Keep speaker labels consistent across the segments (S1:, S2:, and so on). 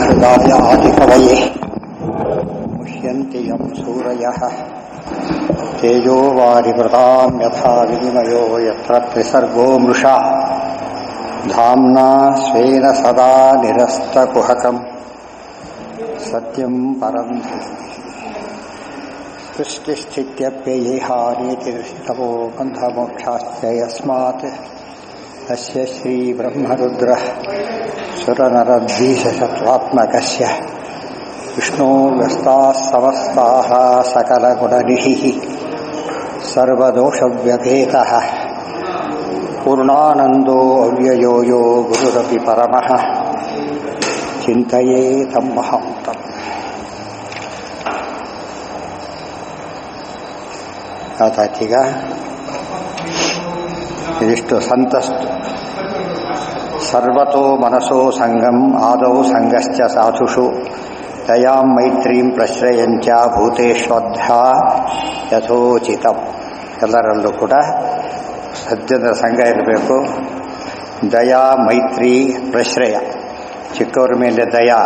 S1: सहृदायादिकवये मुह्यन्ति यं सूरयः तेजो वारिवृतां यथा विनिमयो यत्र त्रिसर्गो मृषा धाम्ना स्वेन सदा निरस्तकुहकं सत्यं परं सृष्टिस्थित्यप्ययेहानीतिर्षितमो बन्धमोक्षाश्च यस्मात् अस्य श्रीब्रह्मरुद्रः सुरनरद्वीषशत्वात्मकस्य विष्णोर्व्यस्ताः समस्ताः सकलगुणनिधिः सर्वदोषव्यपेतः पूर्णानन्दो अव्ययो यो गुरुरपि परमः चिन्तयेतं महान्तम् ಆತಾಚೀಗ ಇದಿಷ್ಟು ಸಂತಸ್ತು ಸರ್ವತೋ ಮನಸೋ ಸಂಗಂ ಆದೌ ಸಂಗಶ್ಚ ಸಾಧುಷು ದಯಾಂ ಮೈತ್ರೀಂ ಪ್ರಶ್ರಯಂಚ ಭೂತೇಶ್ವದ್ಧಾ ಯಥೋಚಿತಂ. ಎಲ್ಲರಲ್ಲೂ ಕೂಡ ಸಜ್ಜನರ ಸಂಘ ಇರಬೇಕು. ದಯಾ ಮೈತ್ರಿ ಪ್ರಶ್ರಯ, ಚಿಕ್ಕವರ ಮೇಲೆ ದಯಾ,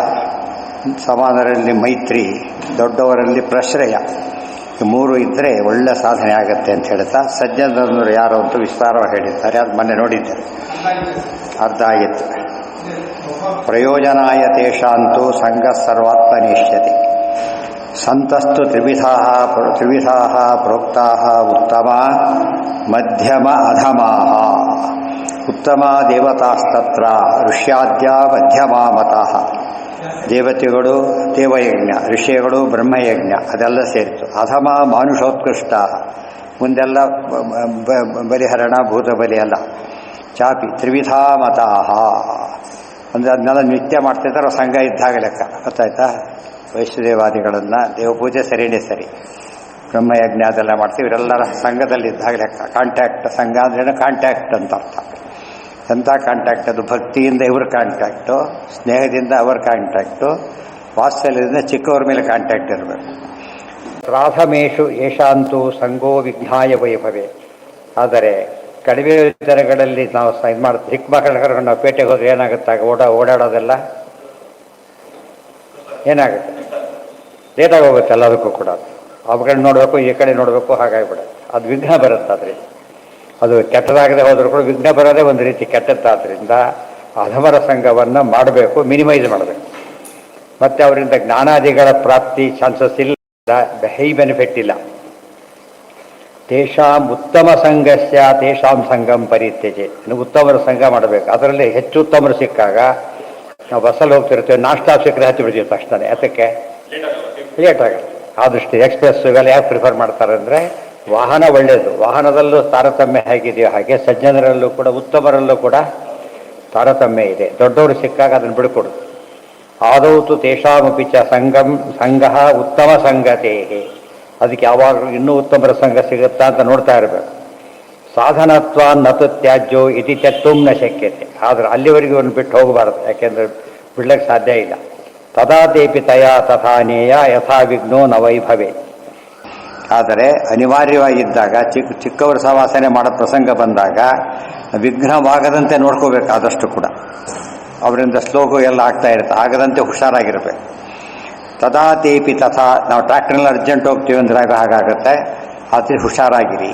S1: ಸಮಾನರಲ್ಲಿ ಮೈತ್ರಿ, ದೊಡ್ಡವರಲ್ಲಿ ಪ್ರಶ್ರಯ, ಈ ಮೂರು ಇದ್ದರೆ ಒಳ್ಳೆ ಸಾಧನೆ ಆಗುತ್ತೆ ಅಂತ ಹೇಳ್ತಾ ಸಜ್ಜನರು ಯಾರು ಅಂತ ವಿಸ್ತಾರವಾಗಿ ಹೇಳಿದ್ದಾರೆ. ಅದು ಮೊನ್ನೆ ನೋಡಿದ್ದೆ, ಅರ್ಥ ಆಗಿತ್ತು. ಪ್ರಯೋಜನಾಯ ತೇಷಾಂತು ಸಂಘ ಸರ್ವಾತ್ಮನಿಷ್ಯತೆ ಸಂತಸ್ತು ತ್ರಿವಿಧಾ ಪ್ರೋಕ್ತಾ ಉತ್ತಮ ಮಧ್ಯಮ ಅಧಮಾಃ. ಉತ್ತಮ ದೇವತಾಸ್ತತ್ರ ಋಷ್ಯಾದ್ಯ ಮಧ್ಯಮಾ ಮತಃ. ದೇವತೆಗಳು ದೇವಯಜ್ಞ, ಋಷಿಗಳು ಬ್ರಹ್ಮಯಜ್ಞ, ಅದೆಲ್ಲ ಸೇರಿತು. ಅಧಮ ಮಾನುಷೋತ್ಕೃಷ್ಟ, ಮುಂದೆಲ್ಲ ಬಲಿಹರಣ ಭೂತ ಬಲಿ ಅಲ್ಲ. ಚಾಪಿ ತ್ರಿವಿಧಾ ಮತಃ ಅಂದರೆ ಅದನ್ನೆಲ್ಲ ನಿತ್ಯ ಮಾಡ್ತಿದ್ದಾರೆ ಸಂಘ ಇದ್ದಾಗ ಲೆಕ್ಕ. ಗೊತ್ತಾಯ್ತಾ? ವೈಷ್ಣದೇವಾದಿಗಳನ್ನು ದೇವಪೂಜೆ ಸರಿನೇ ಸರಿ, ಬ್ರಹ್ಮಯಜ್ಞ ಅದೆಲ್ಲ ಮಾಡ್ತೀವಿ, ಇವರೆಲ್ಲರ ಸಂಘದಲ್ಲಿ ಇದ್ದಾಗ ಲೆಕ್ಕ. ಕಾಂಟ್ಯಾಕ್ಟ್ ಸಂಘ ಅಂದ್ರೇನು? ಕಾಂಟ್ಯಾಕ್ಟ್ ಅಂತ ಅರ್ಥ. ಎಂಥ ಕಾಂಟ್ಯಾಕ್ಟ್ ಅದು? ಭಕ್ತಿಯಿಂದ ಇವ್ರ ಕಾಂಟ್ಯಾಕ್ಟು, ಸ್ನೇಹದಿಂದ ಅವರ ಕಾಂಟ್ಯಾಕ್ಟು, ವಾತ್ಸಲ್ಯದಿಂದ ಚಿಕ್ಕವ್ರ ಮೇಲೆ ಕಾಂಟ್ಯಾಕ್ಟ್ ಇರಬೇಕು. ಪ್ರಾಥಮೇಶು ಯಶಾಂತು ಸಂಘೋ ವಿಘ್ನಾಯ ವೈಭವೆ. ಆದರೆ ಕಡಿಮೆ ದರಗಳಲ್ಲಿ ನಾವು ಇದು ಮಾಡ್ತೀವಿ. ಚಿಕ್ಕ ಮಕ್ಕಳ ನಾವು ಪೇಟೆಗೆ ಹೋದ್ರೆ ಏನಾಗುತ್ತೆ? ಆಗ ಓಡಾಡೋದೆಲ್ಲ ಏನಾಗುತ್ತೆ? ಲೇಟಾಗಿ ಹೋಗುತ್ತೆ ಎಲ್ಲದಕ್ಕೂ ಕೂಡ. ಆ ಕಡೆ ನೋಡಬೇಕು, ಈ ಕಡೆ ನೋಡಬೇಕು, ಹಾಗಾಗಿಬಿಡುತ್ತೆ. ಅದು ವಿಘ್ನ ಬರುತ್ತೆ. ಆದರೆ ಅದು ಕೆಟ್ಟದಾಗದೆ ಹೋದರೂ ಕೂಡ ವಿಘ್ನ ಬರೋದೇ ಒಂದು ರೀತಿ ಕೆಟ್ಟದ್ದಾದ್ದರಿಂದ ಅಧಮರ ಸಂಘವನ್ನು ಮಾಡಬೇಕು, ಮಿನಿಮೈಸ್ ಮಾಡಬೇಕು. ಮತ್ತು ಅವರಿಂದ ಜ್ಞಾನಾದಿಗಳ ಪ್ರಾಪ್ತಿ ಚಾನ್ಸಸ್ ಇಲ್ಲ, ಹೈ ಬೆನಿಫಿಟ್ ಇಲ್ಲ. ತೇಷಾಂ ಉತ್ತಮ ಸಂಘಸ್ಯ ತೇಷಾಂ ಸಂಘಂ ಪರಿತ್ಯಜೆ. ಉತ್ತಮರ ಸಂಘ ಮಾಡಬೇಕು. ಅದರಲ್ಲಿ ಹೆಚ್ಚು ಉತ್ತಮರು ಸಿಕ್ಕಾಗ ನಾವು ಬಸ್ಸಲ್ಲಿ ಹೋಗ್ತಿರ್ತೀವಿ, ನಾಷ್ಟಾ ಸಿಕ್ಕರೆ ಹತ್ತಿ ಬಿಡ್ತೀವಿ ತಕ್ಷಣ. ಅದಕ್ಕೆ ಲೇಟ್ ಆಗುತ್ತೆ. ಆದಷ್ಟು ಎಕ್ಸ್ಪ್ರೆಸ್ ಇವೆಲ್ಲ ಯಾಕೆ ಪ್ರಿಫರ್ ಮಾಡ್ತಾರೆ ಅಂದರೆ ವಾಹನ ಒಳ್ಳೆಯದು. ವಾಹನದಲ್ಲೂ ತಾರತಮ್ಯ ಹೇಗಿದೆಯೋ ಹಾಗೆ ಸಜ್ಜನರಲ್ಲೂ ಕೂಡ ಉತ್ತಮರಲ್ಲೂ ಕೂಡ ತಾರತಮ್ಯ ಇದೆ. ದೊಡ್ಡವರು ಸಿಕ್ಕಾಗ ಅದನ್ನು ಬಿಡ್ಕೊಡು. ಆದೌತು ತೇಷಾಮಪಿ ಚ ಸಂಘ ಉತ್ತಮ ಸಂಗತೇ. ಅದಕ್ಕೆ ಯಾವಾಗಲೂ ಇನ್ನೂ ಉತ್ತಮರ ಸಂಘ ಸಿಗುತ್ತಾ ಅಂತ ನೋಡ್ತಾ ಇರಬೇಕು. ಸಾಧನತ್ವ ನತು ತ್ಯಾಜ್ಯೋ ಇತಿ ತ್ಯಕ್ತುಂ ನ ಶಕ್ಯತೆ. ಆದರೆ ಅಲ್ಲಿವರೆಗೂ ಅವನು ಬಿಟ್ಟು ಹೋಗಬಾರದು, ಯಾಕೆಂದರೆ ಬಿಡ್ಲಿಕ್ಕೆ ಸಾಧ್ಯ ಇಲ್ಲ. ತದಾ ತೇಪಿ ತಯಾ ತಥಾ ನೇಯ ಯಥಾ ವಿಘ್ನೋ ನ ವೈಭವೆ. ಆದರೆ ಅನಿವಾರ್ಯವಾಗಿದ್ದಾಗ ಚಿಕ್ಕವರ ಸವಾಸನೆ ಮಾಡೋ ಪ್ರಸಂಗ ಬಂದಾಗ ವಿಘ್ನವಾಗದಂತೆ ನೋಡ್ಕೋಬೇಕು. ಆದಷ್ಟು ಕೂಡ ಅವರಿಂದ ಶ್ಲೋಕ ಎಲ್ಲ ಆಗ್ತಾ ಇರುತ್ತೆ, ಆಗದಂತೆ ಹುಷಾರಾಗಿರ್ಬೇಕು. ತದಾ ತೇಪಿ ತಥಾ. ನಾವು ಟ್ರ್ಯಾಕ್ಟರ್ನಲ್ಲಿ ಅರ್ಜೆಂಟ್ ಹೋಗ್ತೀವಿ ಅಂದರೆ ಹಾಗಾಗುತ್ತೆ, ಆದರೆ ಹುಷಾರಾಗಿರಿ.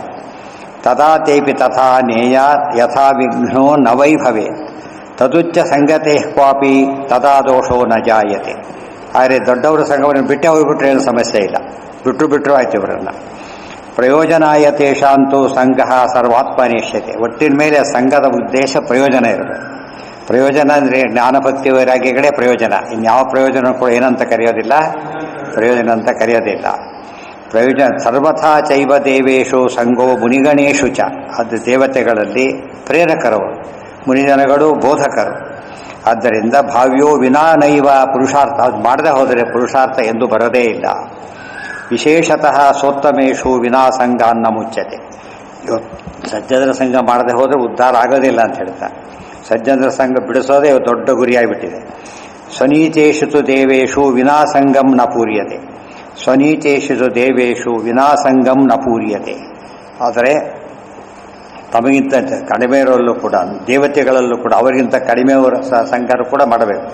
S1: ತದಾ ತೇಪಿ ತಥಾ ನೇಯ ಯಥಾ ವಿಘ್ನೋ ನ ವೈಭವೆ ತದುಚ್ಚ ಸಂಗತೆ ಕ್ವಾಪಿ ತದಾ ದೋಷೋ ನ ಜಾಯತೆ. ಆದರೆ ದೊಡ್ಡವರ ಸಂಘವನ್ನು ಬಿಟ್ಟೇ ಹೋಗ್ಬಿಟ್ರೆ ಏನು ಸಮಸ್ಯೆ ಇಲ್ಲ, ಬಿಟ್ಟರು ಆಯ್ತು ಇವರನ್ನು. ಪ್ರಯೋಜನಾಯ ತೇಷಾಂತು ಸಂಘ ಸರ್ವಾತ್ಮನಿಷ್ಯತೆ. ಒಟ್ಟಿನ ಮೇಲೆ ಸಂಘದ ಉದ್ದೇಶ ಪ್ರಯೋಜನ ಇರಬೇಕು. ಪ್ರಯೋಜನ ಅಂದರೆ ಜ್ಞಾನಭಕ್ತಿ ವೈರಾಗ್ಯಗಳೇ ಪ್ರಯೋಜನ. ಇನ್ಯಾವ ಪ್ರಯೋಜನ ಕೂಡ ಏನಂತ ಕರೆಯೋದಿಲ್ಲ, ಪ್ರಯೋಜನ ಅಂತ ಕರೆಯೋದಿಲ್ಲ. ಪ್ರಯೋಜನ ಸರ್ವಥಾ ಚೈವ ದೇವೇಶು ಸಂಘೋ ಮುನಿಗಣೇಶು ಚ. ಅದು ದೇವತೆಗಳಲ್ಲಿ ಪ್ರೇರಕರು, ಮುನಿಜನಗಳು ಬೋಧಕರು. ಆದ್ದರಿಂದ ಭಾವ್ಯೋ ವಿನಾ ನೈವ ಪುರುಷಾರ್ಥ. ಅದು ಮಾಡದೆ ಹೋದರೆ ಪುರುಷಾರ್ಥ ಎಂದು ಬರೋದೇ ಇಲ್ಲ. ವಿಶೇಷತಃ ಸೋತ್ತಮೇಶು ವಿನಾ ಸಂಘ ಅನ್ನ ಮುಚ್ಚತೆ. ಸಜ್ಜನರ ಸಂಘ ಮಾಡದೆ ಹೋದರೆ ಉದ್ಧಾರ ಆಗೋದಿಲ್ಲ ಅಂತ ಹೇಳ್ತಾರೆ. ಸಜ್ಜನರ ಸಂಘ ಬಿಡಿಸೋದೇ ದೊಡ್ಡ ಗುರಿಯಾಗಿಬಿಟ್ಟಿದೆ. ಸ್ವನೀಚೇಷು ದೇವೇಶು ವಿನಾ ಸಂಗಂ ನ ಪೂರ್ಯತೆ. ಸ್ವನೀಚೇಷು ದೇವೇಶು ವಿನಾ ಸಂಗಂ ನ ಪೂರ್ಯತೆ. ಆದರೆ ತಮಗಿಂತ ಕಡಿಮೆ ಇರೋಲ್ಲೂ ಕೂಡ ದೇವತೆಗಳಲ್ಲೂ ಕೂಡ ಅವರಿಗಿಂತ ಕಡಿಮೆಯವರ ಸಂಘರು ಕೂಡ ಮಾಡಬೇಕು.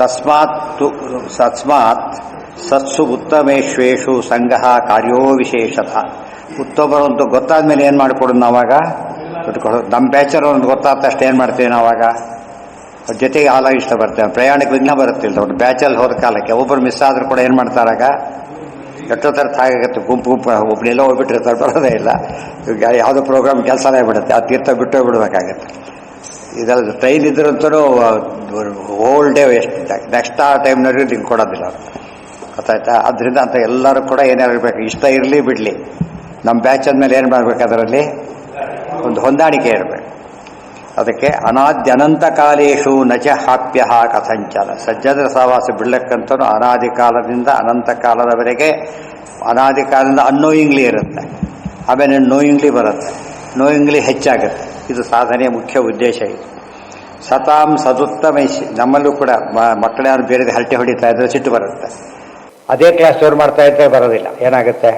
S1: ತಸ್ಮಾತ್ ಸತ್ಸು ಉತ್ತಮೇಶ್ವೇಷು ಸಂಘ ಕಾರ್ಯೋ ವಿಶೇಷತಃ. ಉತ್ತಮರು ಅಂತ ಗೊತ್ತಾದ ಮೇಲೆ ಏನು ಮಾಡಿಕೊಡೋದು ನಾವಾಗ? ನಮ್ಮ ಬ್ಯಾಚರ್ ಒಂದು ಗೊತ್ತಾದ ತಕ್ಷಣ ಏನು ಮಾಡ್ತೀವಿ ನಾವಾಗ? ಅವ್ರ ಜೊತೆಗೆ ಹಾಲ ಇಷ್ಟ ಬರ್ತೇವೆ, ಪ್ರಯಾಣಕ್ಕೆ ವಿಘ್ನ ಬರುತ್ತಿಲ್ಲ. ಅವ್ರು ಬ್ಯಾಚಲ್ಲಿ ಹೋದ ಕಾಲಕ್ಕೆ ಒಬ್ಬರು ಮಿಸ್ ಆದರೂ ಕೂಡ ಏನು ಮಾಡ್ತಾರಾಗ? ಎಷ್ಟೋ ಥರದ ಹಾಗಾಗುತ್ತೆ, ಗುಂಪು ಒಬ್ಬನೆಲ್ಲೋ ಹೋಗ್ಬಿಟ್ಟಿರ್ತಾರೆ, ಬರೋದೇ ಇಲ್ಲ. ಈಗ ಯಾವುದೋ ಪ್ರೋಗ್ರಾಮ್ ಕೆಲಸನೇ ಬಿಡುತ್ತೆ, ಆ ತೀರ್ಥ ಬಿಟ್ಟು ಬಿಡಬೇಕಾಗತ್ತೆ. ಇದೆಲ್ಲ ಟ್ರೈನ್ ಇದ್ರಂತೂ ಹೋಲ್ ಡೇ ಎಷ್ಟು ನೆಕ್ಸ್ಟ್ ಆ ಟೈಮ್ನವ್ರಿಗೆ ನಿಂಗೆ ಕೊಡೋದಿಲ್ಲ ಅವ್ರು, ಗೊತ್ತಾಯ್ತಾ? ಅದರಿಂದ ಅಂತ ಎಲ್ಲರೂ ಕೂಡ ಏನಿರಬೇಕು, ಇಷ್ಟ ಇರಲಿ ಬಿಡಲಿ, ನಮ್ಮ ಬ್ಯಾಚ್ ಅಂದಮೇಲೆ ಏನು ಮಾಡಬೇಕು? ಅದರಲ್ಲಿ ಒಂದು ಹೊಂದಾಣಿಕೆ ಇರಬೇಕು. ಅದಕ್ಕೆ ಅನಂತ ಕಾಲೇಶು ನಚ ಹಾಪ್ಯ ಕಥಂಚಲ. ಸಜ್ಜನರ ಸಹವಾಸ ಬಿಡ್ಲಕ್ಕಂತೂ ಅನಾದಿ ಕಾಲದಿಂದ ಅನಂತ ಕಾಲದವರೆಗೆ, ಅನಾದಿ ಕಾಲದಿಂದ ಅನ್ನೋಯಿಂಗ್ಲಿ ಇರುತ್ತೆ, ಆಮೇಲೆ ನೋಯಿಂಗ್ಲಿ ಬರುತ್ತೆ, ನೋಯಿಂಗ್ಲಿ ಹೆಚ್ಚಾಗುತ್ತೆ. ಇದು ಸಾಧನೆಯ ಮುಖ್ಯ ಉದ್ದೇಶ. ಇದು ಸತಾಂ ಸದುತ್ತಮೈಸಿ. ನಮ್ಮಲ್ಲೂ ಕೂಡ ಮಕ್ಕಳ್ಯಾರು ಬೇರೆ ಹರಟೆ ಹೊಡಿತಾ ಇದ್ರೆ ಸಿಟ್ಟು ಬರುತ್ತೆ. ಅದೇ ಕ್ಲಾಸ್ ಜೋರು ಮಾಡ್ತಾ ಇದ್ದರೆ ಬರೋದಿಲ್ಲ, ಏನಾಗುತ್ತೆ?